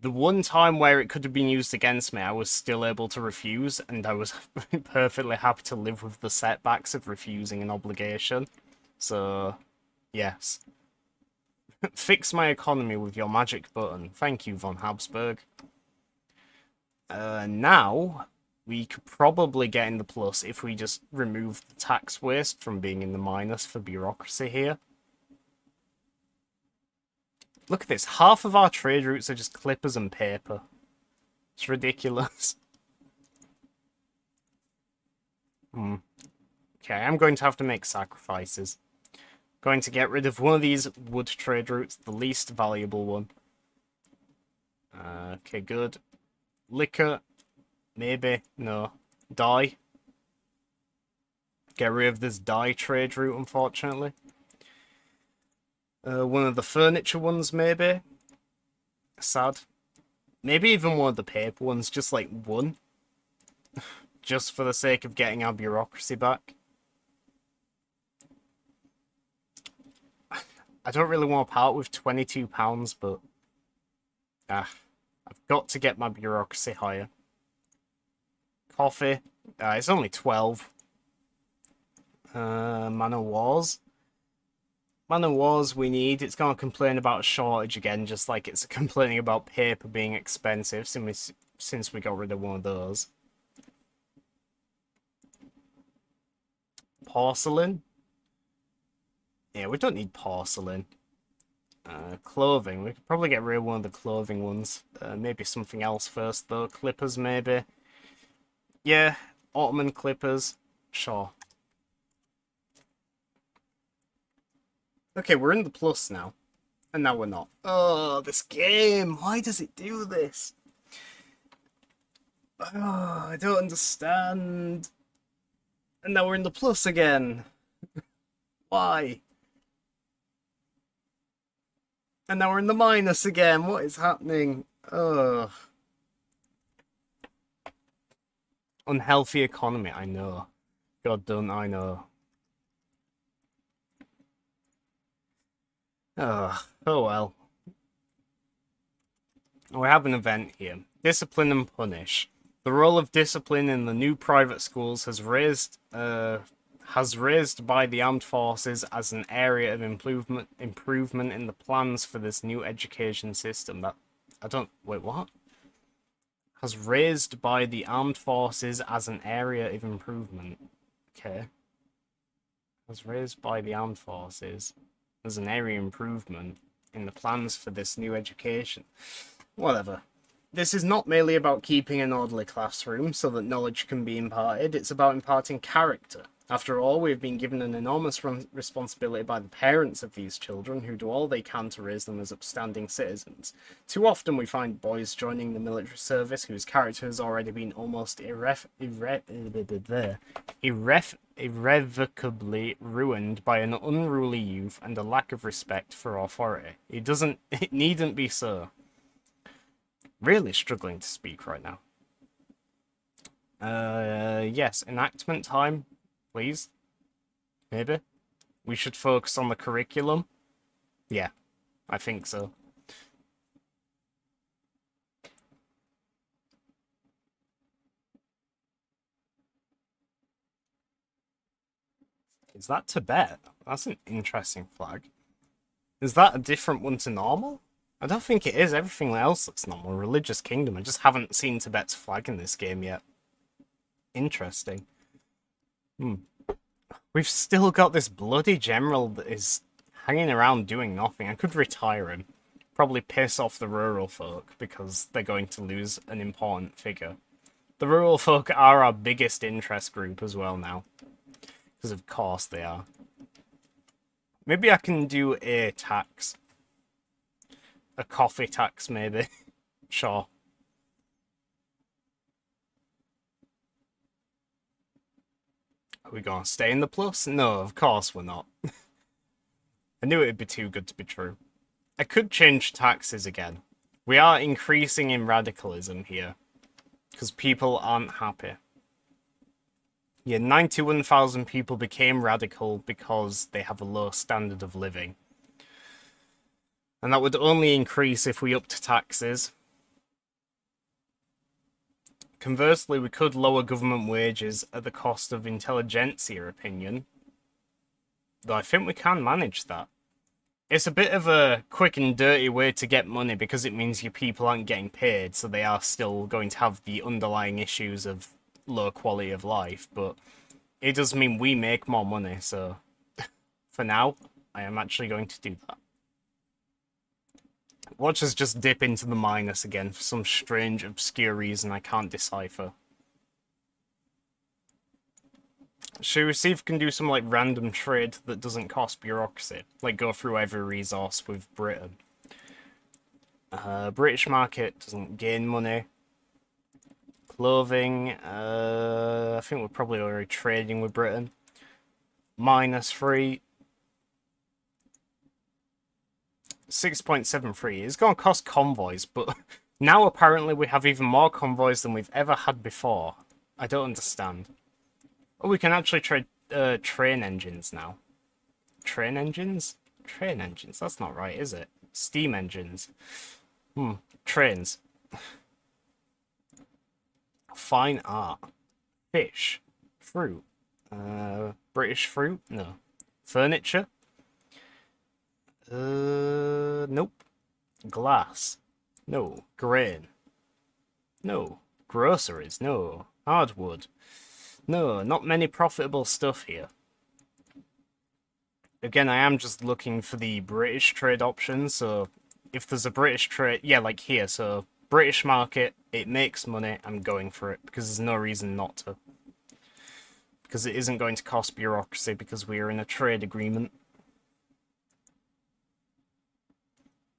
The one time where it could have been used against me, I was still able to refuse, and I was perfectly happy to live with the setbacks of refusing an obligation. So, yes. Fix my economy with your magic button. Thank you, von Habsburg. Now, we could probably get in the plus if we just remove the tax waste from being in the minus for bureaucracy here. Look at this. Half of our trade routes are just clippers and paper. It's ridiculous. Okay, I'm going to have to make sacrifices. Going to get rid of one of these wood trade routes, the least valuable one. Okay, good. Liquor, maybe, no. Dye. Get rid of this dye trade route, unfortunately. One of the furniture ones, maybe. Sad. Maybe even one of the paper ones, just like one. Just for the sake of getting our bureaucracy back. I don't really want to part with £22, but... I've got to get my bureaucracy higher. Coffee. It's only 12. Man o' Wars. Man o' Wars we need. It's going to complain about a shortage again, just like it's complaining about paper being expensive since we got rid of one of those. Porcelain. Yeah, we don't need porcelain. Clothing. We could probably get rid of one of the clothing ones. Maybe something else first, though. Clippers, maybe. Yeah, Ottoman clippers. Sure. Okay, we're in the plus now. And now we're not. Oh, this game! Why does it do this? Oh, I don't understand. And now we're in the plus again. Why? And now we're in the minus again. What is happening? Ugh. Unhealthy economy, I know. God don't I know. Ugh. Oh well. We have an event here. Discipline and punish. The role of discipline in the new private schools has raised by the armed forces as an area of improvement in the plans for this new education system. Wait, what? Has raised by the armed forces as an area of improvement. Okay. Has raised by the armed forces as an area of improvement in the plans for this new education. Whatever. This is not merely about keeping an orderly classroom so that knowledge can be imparted, it's about imparting character. After all, we have been given an enormous responsibility by the parents of these children, who do all they can to raise them as upstanding citizens. Too often we find boys joining the military service whose character has already been almost irrevocably ruined by an unruly youth and a lack of respect for authority. It needn't be so. Really struggling to speak right now. Yes, enactment time, please. Maybe. We should focus on the curriculum. Yeah, I think so. Is that Tibet? That's an interesting flag. Is that a different one to normal? I don't think it is. Everything else looks normal. Religious Kingdom. I just haven't seen Tibet's flag in this game yet. Interesting. We've still got this bloody general that is hanging around doing nothing. I could retire him. Probably piss off the rural folk because they're going to lose an important figure. The rural folk are our biggest interest group as well now. Because of course they are. Maybe I can do a tax. A coffee tax, maybe. Sure. Are we gonna stay in the plus? No, of course we're not. I knew it'd be too good to be true. I could change taxes again. We are increasing in radicalism here. Because people aren't happy. Yeah, 91,000 people became radical because they have a low standard of living. And that would only increase if we upped taxes. Conversely, we could lower government wages at the cost of intelligentsia opinion. Though I think we can manage that. It's a bit of a quick and dirty way to get money because it means your people aren't getting paid, so they are still going to have the underlying issues of low quality of life, but it does mean we make more money, so for now, I am actually going to do that. Watch us just dip into the minus again for some strange, obscure reason I can't decipher. Should we see if we can do some like random trade that doesn't cost bureaucracy? Like go through every resource with Britain. British market doesn't gain money. Clothing, I think we're probably already trading with Britain. -3. 6.73. It's going to cost convoys, but now apparently we have even more convoys than we've ever had before. I don't understand. Oh, we can actually trade train engines now. Train engines? Train engines? That's not right, is it? Steam engines. Trains. Fine art. Fish. Fruit. British fruit? No. Furniture? Nope. Glass. No. Grain. No. Groceries. No. Hardwood. No, not many profitable stuff here. Again, I am just looking for the British trade option, so if there's a British trade, yeah, like here, so British market, it makes money, I'm going for it, because there's no reason not to. Because it isn't going to cost bureaucracy, because we are in a trade agreement.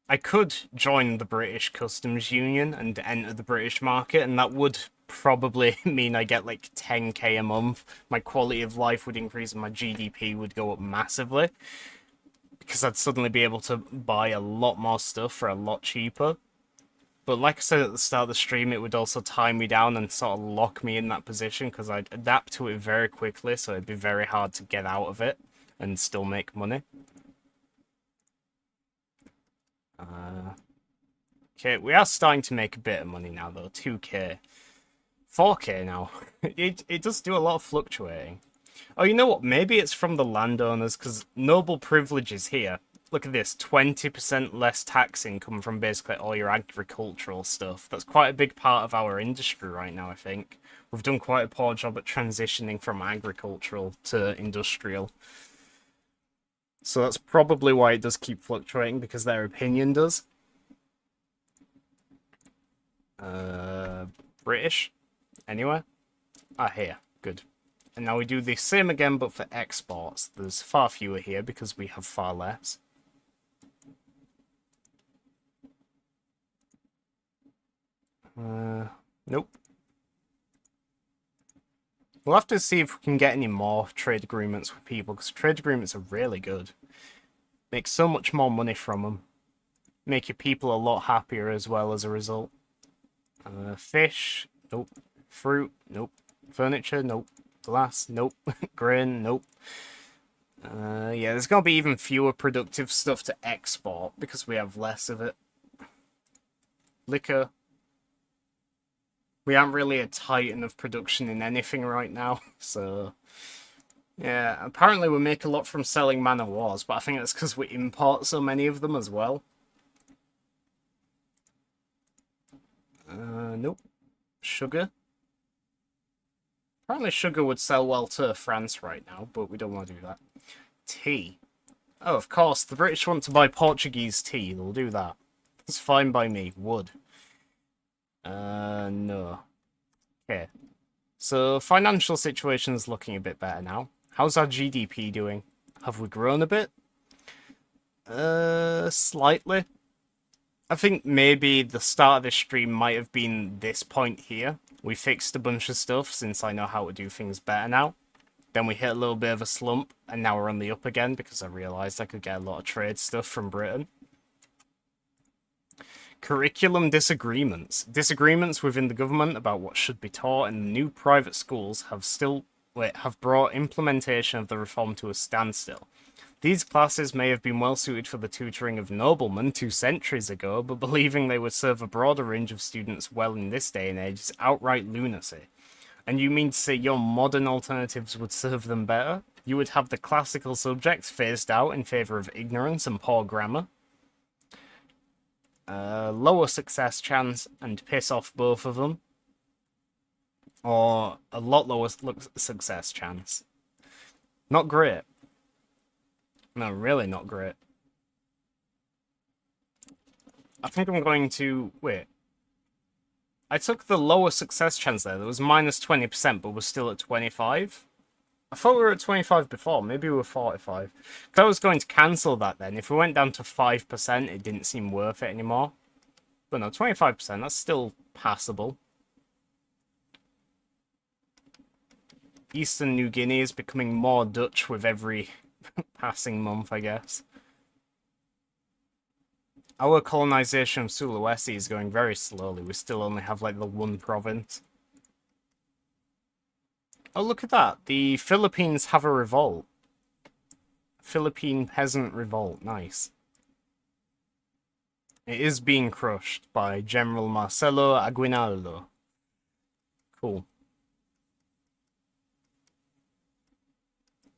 I could join the British Customs Union and enter the British market, and that would probably mean I get like 10k a month. My quality of life would increase and my GDP would go up massively. Because I'd suddenly be able to buy a lot more stuff for a lot cheaper. But like I said at the start of the stream, it would also tie me down and sort of lock me in that position because I'd adapt to it very quickly, so it'd be very hard to get out of it and still make money. Okay, we are starting to make a bit of money now though, 2k. 4k now. It does do a lot of fluctuating. Oh, you know what? Maybe it's from the landowners, because noble privileges here. Look at this, 20% less tax income from basically all your agricultural stuff. That's quite a big part of our industry right now, I think. We've done quite a poor job at transitioning from agricultural to industrial. So that's probably why it does keep fluctuating, because their opinion does. British? Anywhere? Ah, here. Good. And now we do the same again, but for exports. There's far fewer here because we have far less. Nope. We'll have to see if we can get any more trade agreements with people, because trade agreements are really good. Make so much more money from them. Make your people a lot happier as well as a result. Fish? Nope. Fruit? Nope. Furniture? Nope. Glass? Nope. Grain? Nope. Yeah, there's going to be even fewer productive stuff to export because we have less of it. Liquor. We aren't really a titan of production in anything right now, so... Yeah, apparently we make a lot from selling Man of Wars, but I think that's because we import so many of them as well. Nope. Sugar. Apparently sugar would sell well to France right now, but we don't want to do that. Tea. Oh, of course, the British want to buy Portuguese tea. They'll do that. It's fine by me. Wood. No. Okay. So, financial situation's looking a bit better now. How's our GDP doing? Have we grown a bit? Slightly. I think maybe the start of this stream might have been this point here. We fixed a bunch of stuff since I know how to do things better now. Then we hit a little bit of a slump, and now we're on the up again because I realised I could get a lot of trade stuff from Britain. Curriculum disagreements. Disagreements within the government about what should be taught in the new private schools have brought implementation of the reform to a standstill. These classes may have been well suited for the tutoring of noblemen 2 centuries ago, but believing they would serve a broader range of students well in this day and age is outright lunacy. And you mean to say your modern alternatives would serve them better? You would have the classical subjects phased out in favour of ignorance and poor grammar? Lower success chance and piss off both of them? Or a lot lower success chance? Not great. No, really not great. I think I'm going to... Wait. I took the lower success chance there. There was minus 20%, but we're still at 25. I thought we were at 25 before. Maybe we were 45. Because I was going to cancel that then. If we went down to 5%, it didn't seem worth it anymore. But no, 25%, that's still passable. Eastern New Guinea is becoming more Dutch with every passing month, I guess. Our colonization of Sulawesi is going very slowly. We still only have like the one province. Oh, look at that. The Philippines have a revolt. Philippine peasant revolt. Nice. It is being crushed by General Marcelo Aguinaldo. Cool.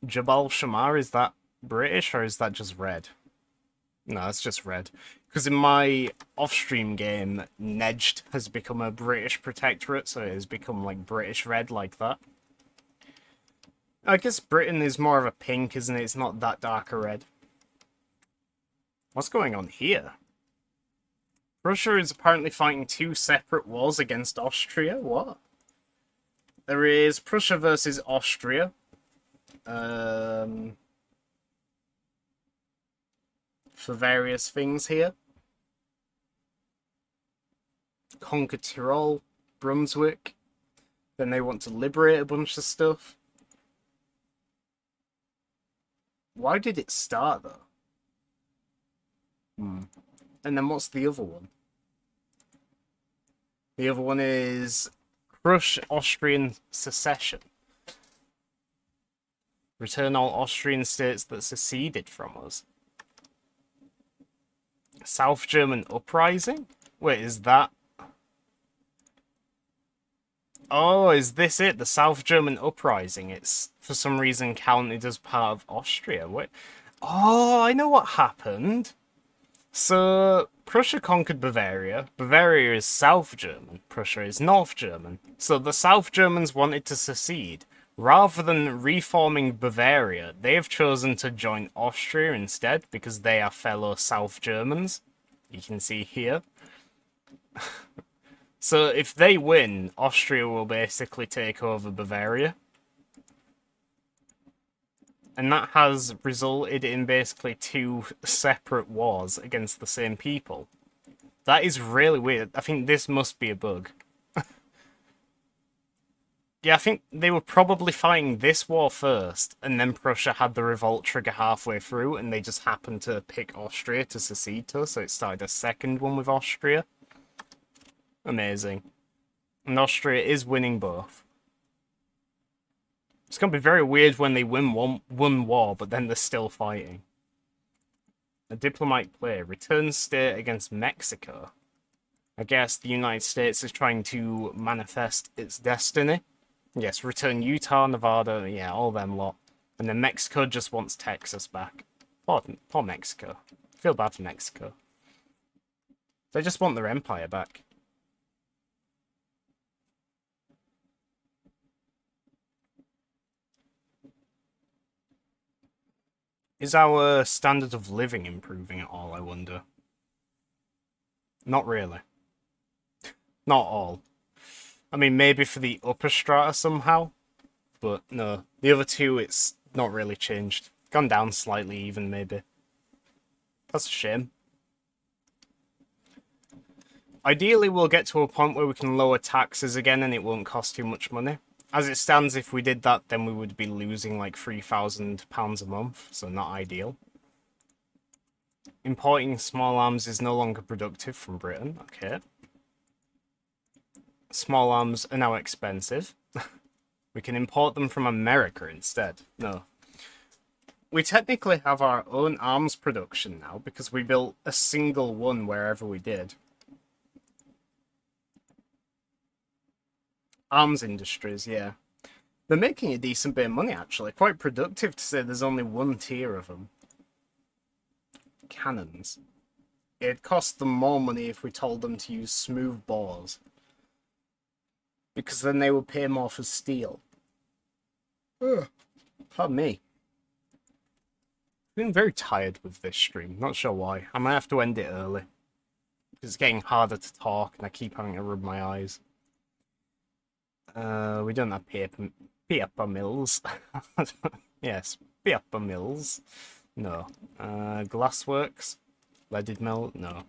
Jabal Shamar, is that British or is that just red? No, it's just red. Because in my off-stream game, Nejd has become a British protectorate, so it has become like British red like that. I guess Britain is more of a pink, isn't it? It's not that dark a red. What's going on here? Russia is apparently fighting 2 separate wars against Austria. What? There is Prussia versus Austria. For various things here. Conquer Tyrol, Brunswick. Then they want to liberate a bunch of stuff. Why did it start, though? And then what's the other one? The other one is crush Austrian secession. Return all Austrian states that seceded from us. South German uprising? Wait, is that... Oh, is this it? The South German uprising? It's, for some reason, counted as part of Austria. Wait. Oh, I know what happened. So, Prussia conquered Bavaria. Bavaria is South German. Prussia is North German. So the South Germans wanted to secede. Rather than reforming Bavaria, they have chosen to join Austria instead because they are fellow South Germans. You can see here. So if they win, Austria will basically take over Bavaria. And that has resulted in basically 2 separate wars against the same people. That is really weird. I think this must be a bug. Yeah, I think they were probably fighting this war first, and then Prussia had the revolt trigger halfway through, and they just happened to pick Austria to secede to, so it started a second one with Austria. Amazing. And Austria is winning both. It's going to be very weird when they win one war, but then they're still fighting. A diplomatic play. Return state against Mexico. I guess the United States is trying to manifest its destiny. Yes, return Utah, Nevada, yeah, all them lot. And then Mexico just wants Texas back. Poor Mexico. I feel bad for Mexico. They just want their empire back. Is our standard of living improving at all, I wonder? Not really. Not all. I mean, maybe for the upper strata somehow. But no, the other two, it's not really changed. Gone down slightly even, maybe. That's a shame. Ideally, we'll get to a point where we can lower taxes again and it won't cost too much money. As it stands, if we did that, then we would be losing like £3,000 a month, so not ideal. Importing small arms is no longer productive from Britain, okay. Small arms are now expensive. We can import them from America instead. No. We technically have our own arms production now, because we built a single one wherever we did. Arms industries, yeah. They're making a decent bit of money, actually. Quite productive to say there's only one tier of them. Cannons. It'd cost them more money if we told them to use smooth bores. Because then they would pay more for steel. Ugh. Pardon me. I've been very tired with this stream. Not sure why. I might have to end it early. It's getting harder to talk and I keep having to rub my eyes. We don't have paper. Paper mills. Yes, paper mills. No. Glassworks. Leaded mill. No.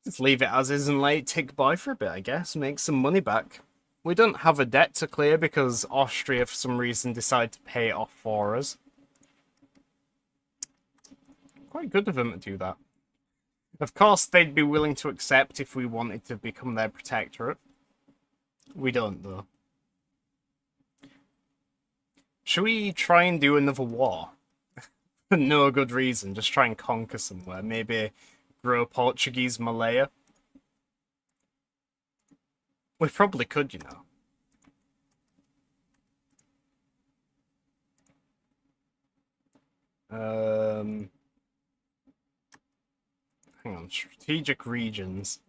Just leave it as is and let it tick by for a bit, I guess. Make some money back. We don't have a debt to clear because Austria, for some reason, decided to pay it off for us. Quite good of them to do that. Of course, they'd be willing to accept if we wanted to become their protectorate. We don't, though. Should we try and do another war? For no good reason, just try and conquer somewhere. Maybe grow Portuguese Malaya. We probably could, you know. Hang on, strategic regions.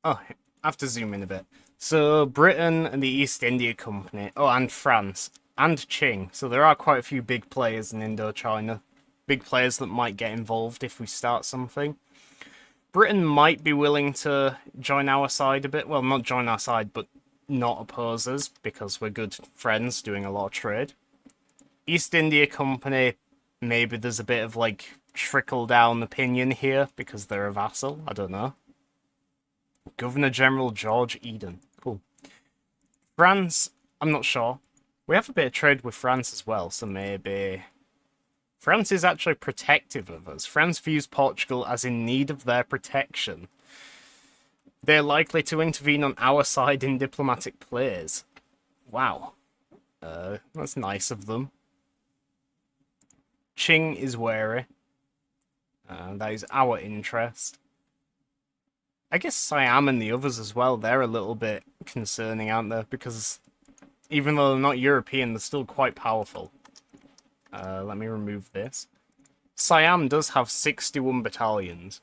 Oh, I have to zoom in a bit. So, Britain and the East India Company. Oh, and France. And Qing. So there are quite a few big players in Indochina. Big players that might get involved if we start something. Britain might be willing to join our side a bit. Well, not join our side, but not oppose us, because we're good friends doing a lot of trade. East India Company, maybe there's a bit of, like, trickle-down opinion here, because they're a vassal. I don't know. Governor-General George Eden. Cool. France, I'm not sure. We have a bit of trade with France as well, so maybe... France is actually protective of us. France views Portugal as in need of their protection. They're likely to intervene on our side in diplomatic plays. Wow. That's nice of them. Qing is wary. That is our interest. I guess Siam and the others as well, they're a little bit concerning, aren't they? Because even though they're not European, they're still quite powerful. Let me remove this. Siam does have 61 battalions.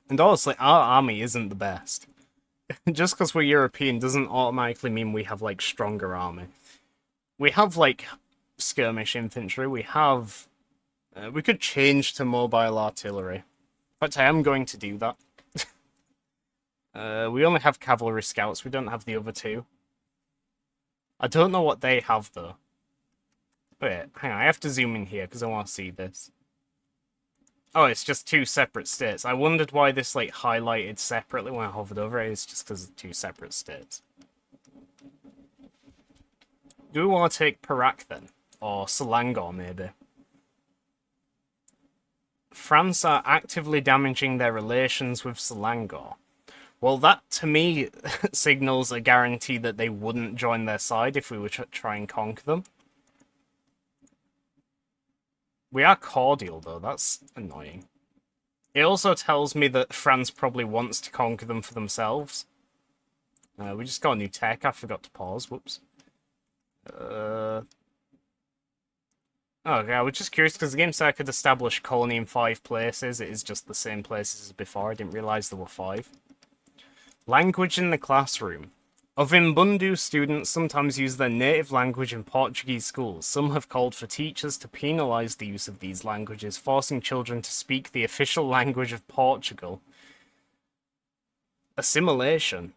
And honestly, our army isn't the best. Just because we're European doesn't automatically mean we have, like, stronger army. We have, like, skirmish infantry. We have... we could change to mobile artillery. In fact, I am going to do that. We only have cavalry scouts. We don't have the other two. I don't know what they have, though. Wait, hang on. I have to zoom in here because I want to see this. Oh, it's just two separate states. I wondered why this, like, highlighted separately when I hovered over it. It's just because of two separate states. Do we want to take Perak, then? Or Selangor, maybe? France are actively damaging their relations with Selangor. Well, that, to me, signals a guarantee that they wouldn't join their side if we were to try and conquer them. We are cordial, though. That's annoying. It also tells me that France probably wants to conquer them for themselves. We just got a new tech. I forgot to pause. Whoops. Oh, okay, I was just curious because the game said I could establish colony in 5 places. It is just the same places as before. I didn't realise there were 5. Language in the classroom. Of Imbundu, students sometimes use their native language in Portuguese schools. Some have called for teachers to penalise the use of these languages, forcing children to speak the official language of Portugal. Assimilation.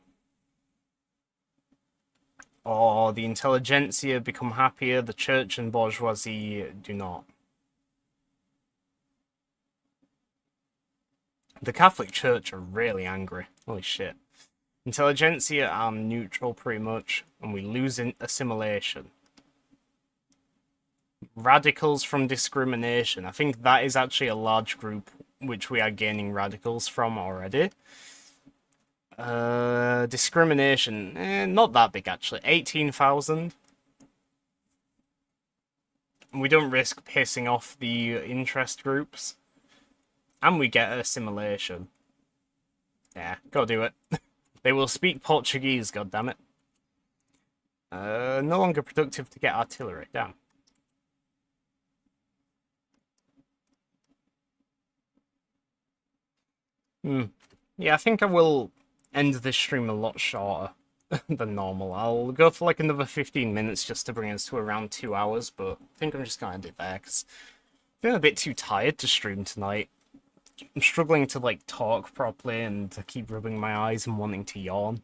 Or the intelligentsia become happier, the church and bourgeoisie do not. The Catholic Church are really angry. Holy shit. Intelligentsia are neutral, pretty much, and we lose in assimilation. Radicals from discrimination. I think that is actually a large group which we are gaining radicals from already. Discrimination. Not that big, actually. 18,000. We don't risk pissing off the interest groups. And we get assimilation. Yeah, go do it. They will speak Portuguese, goddammit. No longer productive to get artillery. Damn. Yeah, I think I will end this stream a lot shorter than normal. I'll go for like another 15 minutes just to bring us to around 2 hours, but I think I'm just going to end it there, because I'm feeling a bit too tired to stream tonight. I'm struggling to, like, talk properly and to keep rubbing my eyes and wanting to yawn.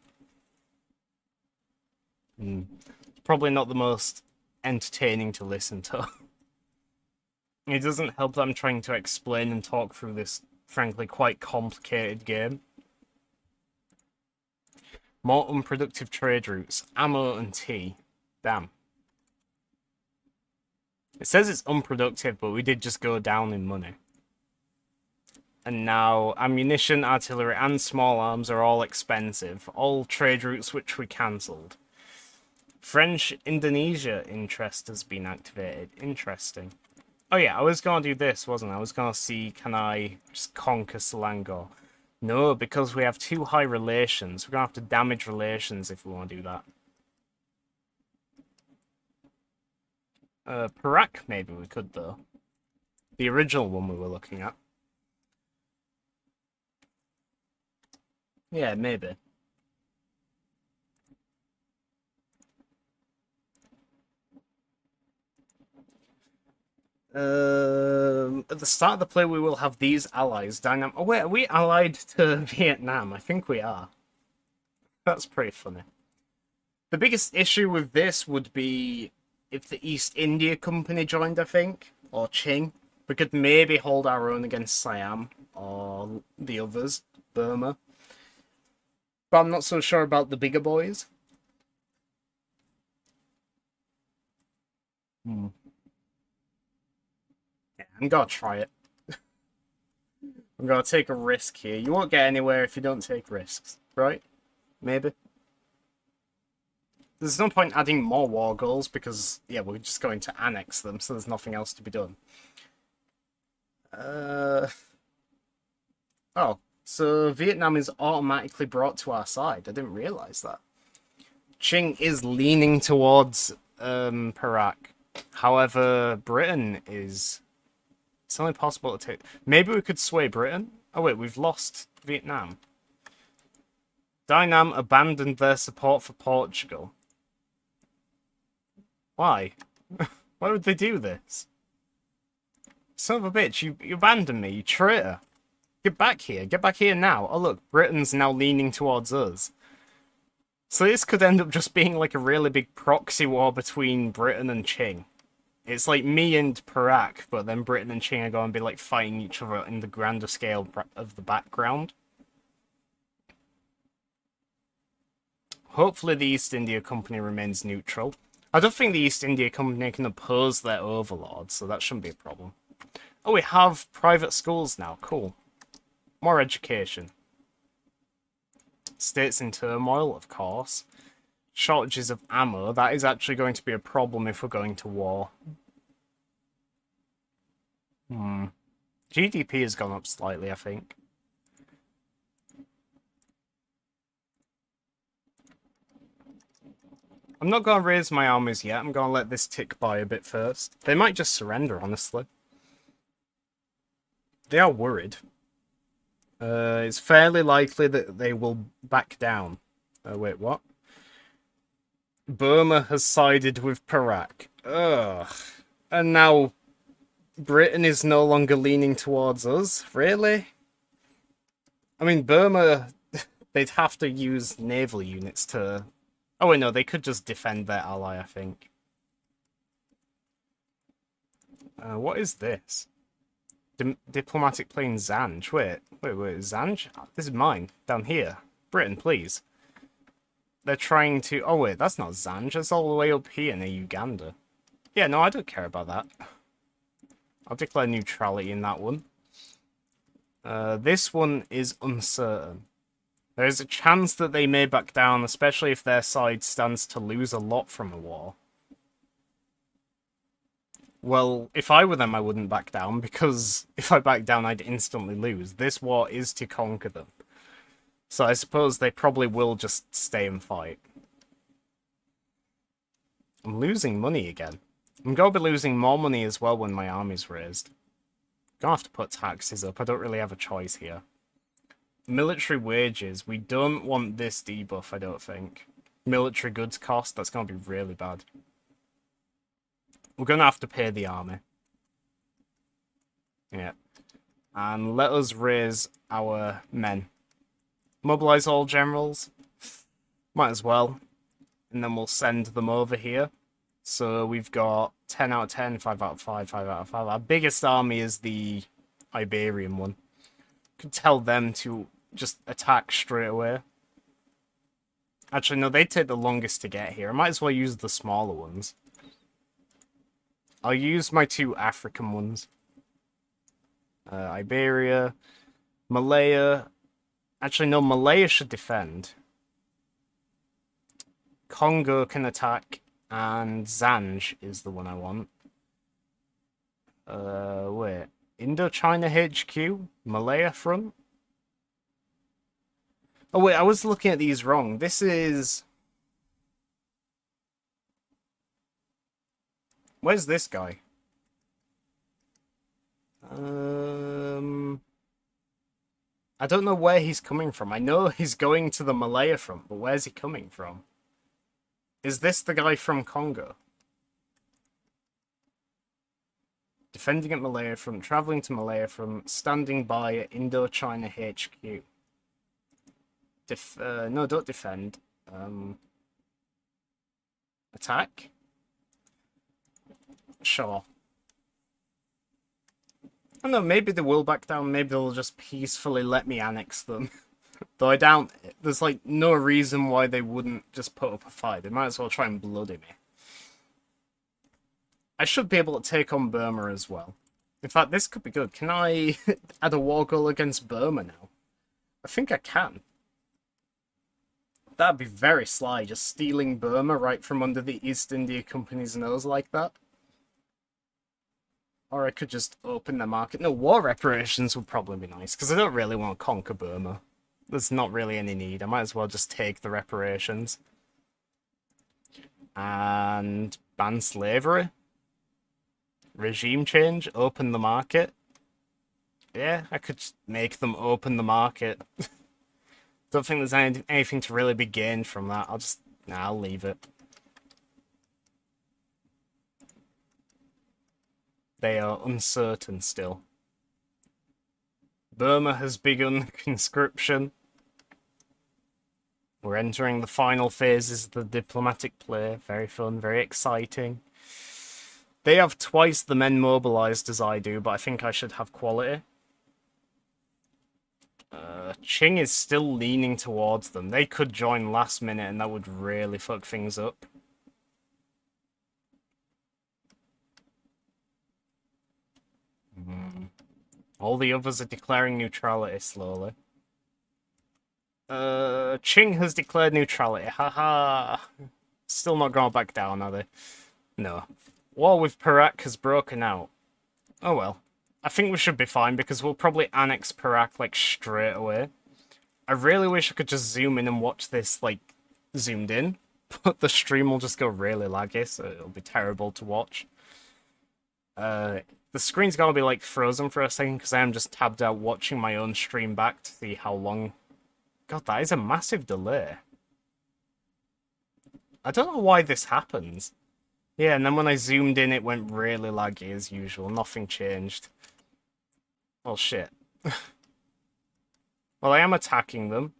Probably not the most entertaining to listen to. It doesn't help that I'm trying to explain and talk through this, frankly, quite complicated game. More unproductive trade routes. Ammo and tea. Damn. It says it's unproductive, but we did just go down in money. And now ammunition, artillery, and small arms are all expensive. All trade routes which we cancelled. French-Indonesia interest has been activated. Interesting. Oh yeah, I was going to do this, wasn't I? I was going to see, can I just conquer Selangor? No, because we have too high relations. We're going to have to damage relations if we want to do that. Perak, maybe we could, though. The original one we were looking at. Yeah, maybe. At the start of the play, we will have these allies. Oh wait, are we allied to Vietnam? I think we are. That's pretty funny. The biggest issue with this would be if the East India Company joined, I think, or Qing. We could maybe hold our own against Siam or the others, Burma. But I'm not so sure about the bigger boys. Yeah, I'm gonna try it. I'm gonna take a risk here. You won't get anywhere if you don't take risks, right? Maybe. There's no point adding more war goals because, yeah, we're just going to annex them, so there's nothing else to be done. Oh, so Vietnam is automatically brought to our side. I didn't realize that. Qing is leaning towards Perak. However, Britain is... It's only possible to take... Maybe we could sway Britain? Oh wait, we've lost Vietnam. Dynam abandoned their support for Portugal. Why? Why would they do this? Son of a bitch, you abandoned me, you traitor. Get back here. Get back here now. Oh look, Britain's now leaning towards us. So this could end up just being like a really big proxy war between Britain and Qing. It's like me and Perak, but then Britain and Qing are going to be like fighting each other in the grander scale of the background. Hopefully the East India Company remains neutral. I don't think the East India Company can oppose their overlords, so that shouldn't be a problem. Oh, we have private schools now. Cool. More education. States in turmoil, of course. Shortages of ammo. That is actually going to be a problem if we're going to war. GDP has gone up slightly, I think. I'm not going to raise my armies yet. I'm going to let this tick by a bit first. They might just surrender, honestly. They are worried. It's fairly likely that they will back down. Wait, what? Burma has sided with Perak. Ugh. And now Britain is no longer leaning towards us? Really? I mean, Burma, they'd have to use naval units to... Oh, wait, no, they could just defend their ally, I think. What is this? Diplomatic plane Zanj. Wait, Zanj? This is mine, down here. Britain, please. They're trying to... Oh, wait, that's not Zanj. That's all the way up here near Uganda. Yeah, no, I don't care about that. I'll declare neutrality in that one. This one is uncertain. There is a chance that they may back down, especially if their side stands to lose a lot from a war. Well, if I were them, I wouldn't back down, because if I back down, I'd instantly lose. This war is to conquer them. So I suppose they probably will just stay and fight. I'm losing money again. I'm going to be losing more money as well when my army's raised. Gonna have to put taxes up. I don't really have a choice here. Military wages. We don't want this debuff, I don't think. Military goods cost. That's going to be really bad. We're going to have to pay the army. Yeah. And let us raise our men. Mobilize all generals. Might as well. and then we'll send them over here. So we've got 10 out of 10, 5 out of 5, 5 out of 5. Our biggest army is the Iberian one. Could tell them to just attack straight away. Actually, no, they take the longest to get here. I might as well use the smaller ones. I'll use my 2 African ones. Iberia, Malaya. Actually, no, Malaya should defend. Congo can attack, and Zanj is the one I want. Wait. Indochina HQ? Malaya front? Oh wait, I was looking at these wrong. This is... Where's this guy? I don't know where he's coming from. I know he's going to the Malaya front, but where's he coming from? Is this the guy from Congo? Defending at Malaya front, travelling to Malaya front, standing by at Indochina HQ. No, don't defend. Attack? Sure. I don't know, maybe they will back down, maybe they'll just peacefully let me annex them. Though I doubt it. There's like no reason why they wouldn't just put up a fight. They might as well try and bloody me. I should be able to take on Burma as well. In fact, this could be good. Can I add a war goal against Burma now? I think I can. That'd be very sly, just stealing Burma right from under the East India Company's nose like that. Or I could just open the market. No, war reparations would probably be nice, because I don't really want to conquer Burma. There's not really any need. I might as well just take the reparations. And ban slavery. Regime change. Open the market. Yeah, I could just make them open the market. Don't think there's anything to really be gained from that. I'll leave it. They are uncertain still. Burma has begun conscription. We're entering the final phases of the diplomatic play. Very fun, very exciting. They have twice the men mobilized as I do, but I think I should have quality. Qing is still leaning towards them. They could join last minute and that would really fuck things up. All the others are declaring neutrality slowly. Qing has declared neutrality. Haha. Still not going back down, are they? No. War with Perak has broken out. Oh well. I think we should be fine because we'll probably annex Perak like straight away. I really wish I could just zoom in and watch this like zoomed in, but the stream will just go really laggy, so it'll be terrible to watch. The screen's gonna be like frozen for a second because I am just tabbed out watching my own stream back to see how long. God, that is a massive delay. I don't know why this happens. Yeah, and then when I zoomed in, it went really laggy as usual. Nothing changed. Well, shit. Well, I am attacking them,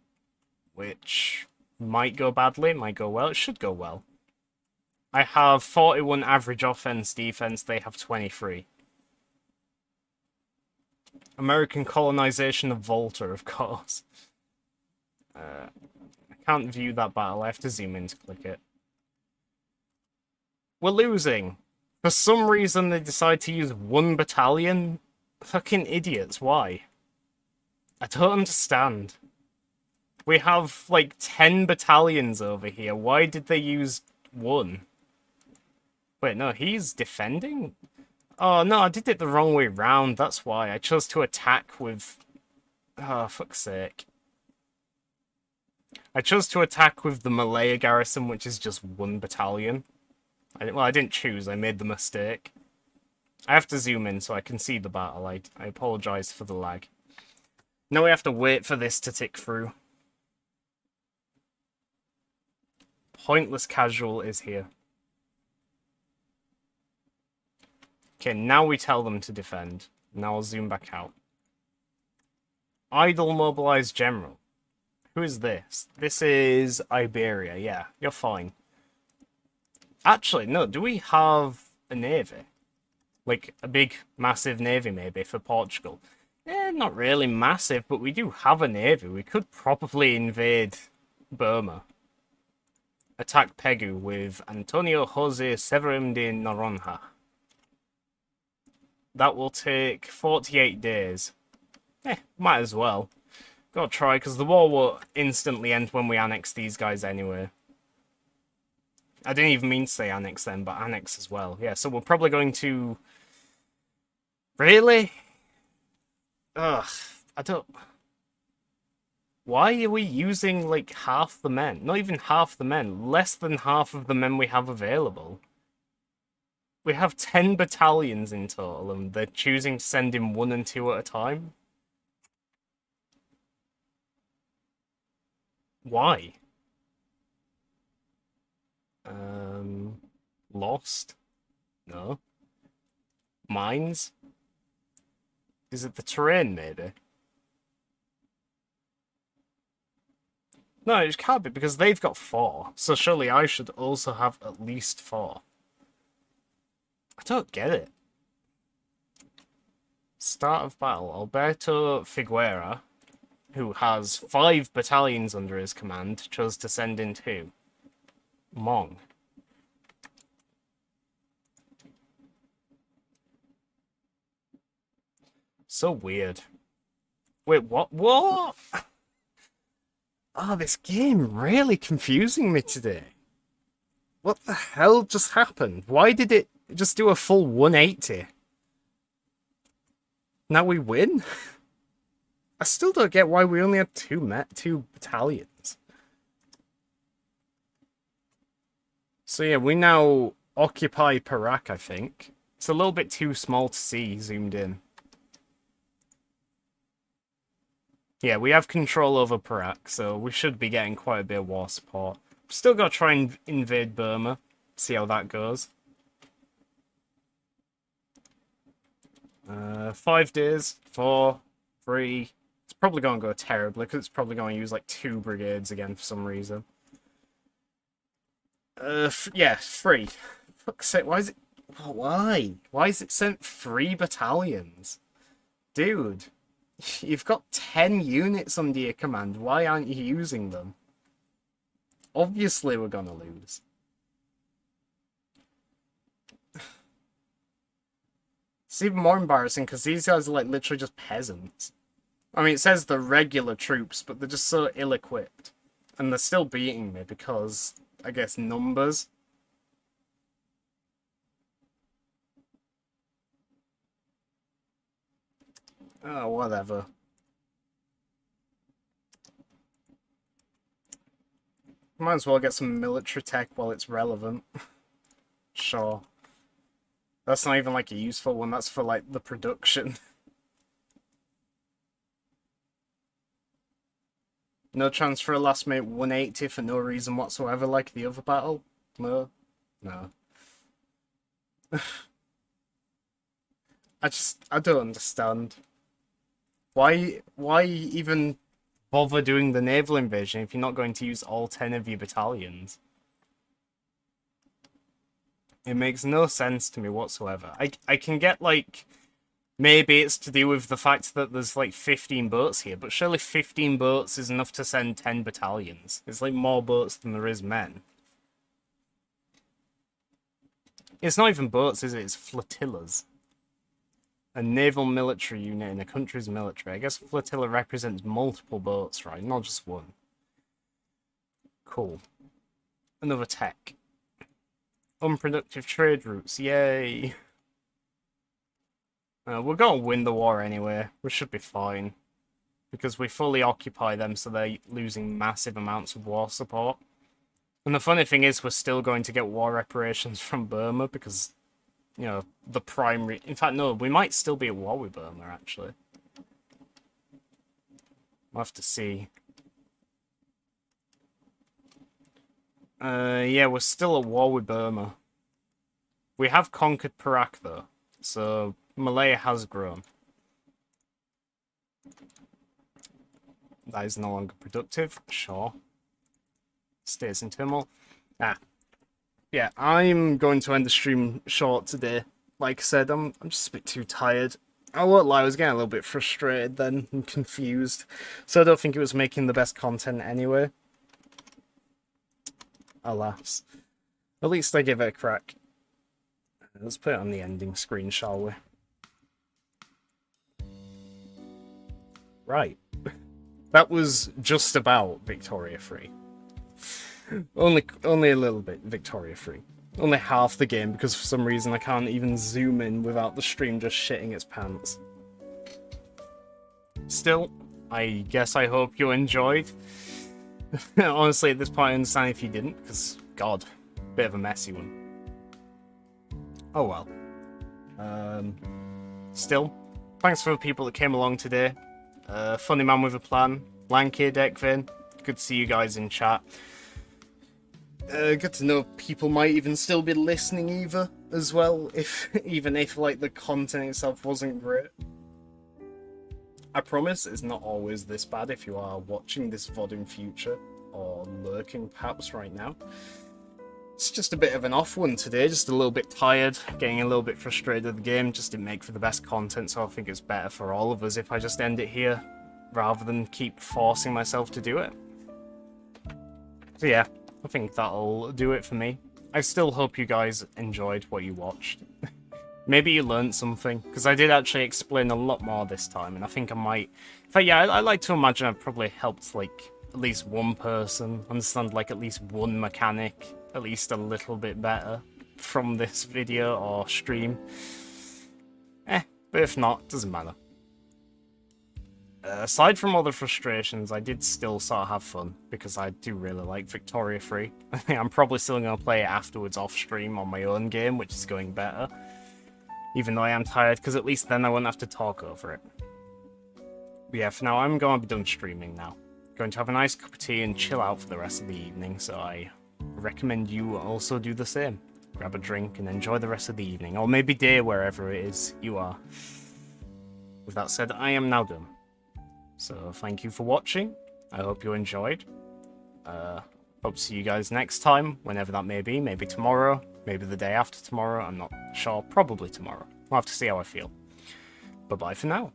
which might go badly, might go well. It should go well. I have 41 average offense, defense. They have 23. American colonization of Volta, of course. I can't view that battle. I have to zoom in to click it. We're losing. For some reason, they decide to use 1 battalion. Fucking idiots. Why? I don't understand. We have, like, 10 battalions over here. Why did they use 1? Wait, no, he's defending? Oh, no, I did it the wrong way round. That's why. I chose to attack with... Oh, fuck's sake. I chose to attack with the Malaya garrison, which is just 1 battalion. Well, I didn't choose. I made the mistake. I have to zoom in so I can see the battle. I apologize for the lag. Now we have to wait for this to tick through. Pointless casual is here. Okay, now we tell them to defend. Now I'll zoom back out. Idle mobilized general. Who is this? This is Iberia. Yeah, you're fine. Actually, no, do we have a navy? Like, a big, massive navy, maybe, for Portugal? Not really massive, but we do have a navy. We could probably invade Burma. Attack Pegu with Antonio Jose Severin de Noronha. That will take 48 days. Might as well. Gotta try, because the war will instantly end when we annex these guys anyway. I didn't even mean to say annex them, but annex as well. Yeah, so we're probably going to... Really? Ugh, I don't... Why are we using, like, half the men? Not even half the men. Less than half of the men we have available. We have 10 battalions in total, and they're choosing to send in 1 and 2 at a time? Why? Lost? No. Mines? Is it the terrain, maybe? No, it can't be, because they've got 4. So surely I should also have at least 4. I don't get it. Start of battle. Alberto Figueira, who has 5 battalions under his command, chose to send in 2. Mong. So weird. Wait, what? What? Oh, this game really confusing me today. What the hell just happened? Why did it just do a full 180? Now we win? I still don't get why we only had 2 battalions. So yeah, we now occupy Perak, I think. It's a little bit too small to see zoomed in. Yeah, we have control over Perak, so we should be getting quite a bit of war support. Still gotta try and invade Burma, see how that goes. 5 days, 4, 3. It's probably gonna go terribly, because it's probably gonna use like 2 brigades again for some reason. Yeah, 3. Fuck's sake, why is it... Why? Why is it sent 3 battalions? Dude. You've got 10 units under your command. Why aren't you using them? Obviously we're gonna lose. It's even more embarrassing because these guys are like literally just peasants. I mean, it says they're regular troops, but they're just so ill-equipped. And they're still beating me because, I guess, numbers. Oh, whatever. Might as well get some military tech while it's relevant. Sure. That's not even like a useful one, that's for like the production. No chance for a last minute 180 for no reason whatsoever like the other battle? No? No. I don't understand. Why even bother doing the naval invasion if you're not going to use all 10 of your battalions? It makes no sense to me whatsoever. I can get, like, maybe it's to do with the fact that there's, like, 15 boats here, but surely 15 boats is enough to send 10 battalions. It's, like, more boats than there is men. It's not even boats, is it? It's flotillas. A naval military unit in a country's military. I guess flotilla represents multiple boats, right? Not just one. Cool. Another tech. Unproductive trade routes, yay! We're gonna win the war anyway. We should be fine. Because we fully occupy them, so they're losing massive amounts of war support. And the funny thing is, we're still going to get war reparations from Burma, because, you know, the primary... In fact, no, we might still be at war with Burma, actually. We'll have to see. Yeah, we're still at war with Burma. We have conquered Perak, though. So, Malaya has grown. That is no longer productive. Sure. Stays in turmoil. Ah. yeah, I'm going to end the stream short today. Like I said, I'm just a bit too tired. I won't lie, I was getting a little bit frustrated then and confused. So I don't think it was making the best content anyway. Alas. At least I gave it a crack. Let's put it on the ending screen, shall we? Right. That was just about Victoria free. only a little bit Victoria free. Only half the game, because for some reason I can't even zoom in without the stream just shitting its pants. Still, I guess I hope you enjoyed. Honestly, at this point I understand if you didn't, because, God, bit of a messy one. Oh well. Still, thanks for the people that came along today. Funny Man with a Plan, Lanky, Dekvin, good to see you guys in chat. Good to know people might even still be listening either, as well, even if like the content itself wasn't great. I promise it's not always this bad if you are watching this VOD in future, or lurking perhaps right now. It's just a bit of an off one today, just a little bit tired, getting a little bit frustrated with the game, just didn't make for the best content, so I think it's better for all of us if I just end it here, rather than keep forcing myself to do it. So yeah, I think that'll do it for me. I still hope you guys enjoyed what you watched. Maybe you learned something, because I did actually explain a lot more this time, and I think I might... But yeah, I like to imagine I've probably helped, like, at least one person understand, like, at least one mechanic, at least a little bit better from this video or stream. But if not, doesn't matter. Aside from all the frustrations, I did still sort of have fun, because I do really like Victoria 3. I think I'm probably still going to play it afterwards off stream on my own game, which is going better. Even though I am tired, because at least then I won't have to talk over it. But yeah, for now, I'm going to be done streaming now. Going to have a nice cup of tea and chill out for the rest of the evening, so I recommend you also do the same. Grab a drink and enjoy the rest of the evening, or maybe day, wherever it is you are. With that said, I am now done. So thank you for watching. I hope you enjoyed. Hope to see you guys next time, whenever that may be. Maybe tomorrow, maybe the day after tomorrow. I'm not sure. Probably tomorrow. I'll have to see how I feel. Bye-bye for now.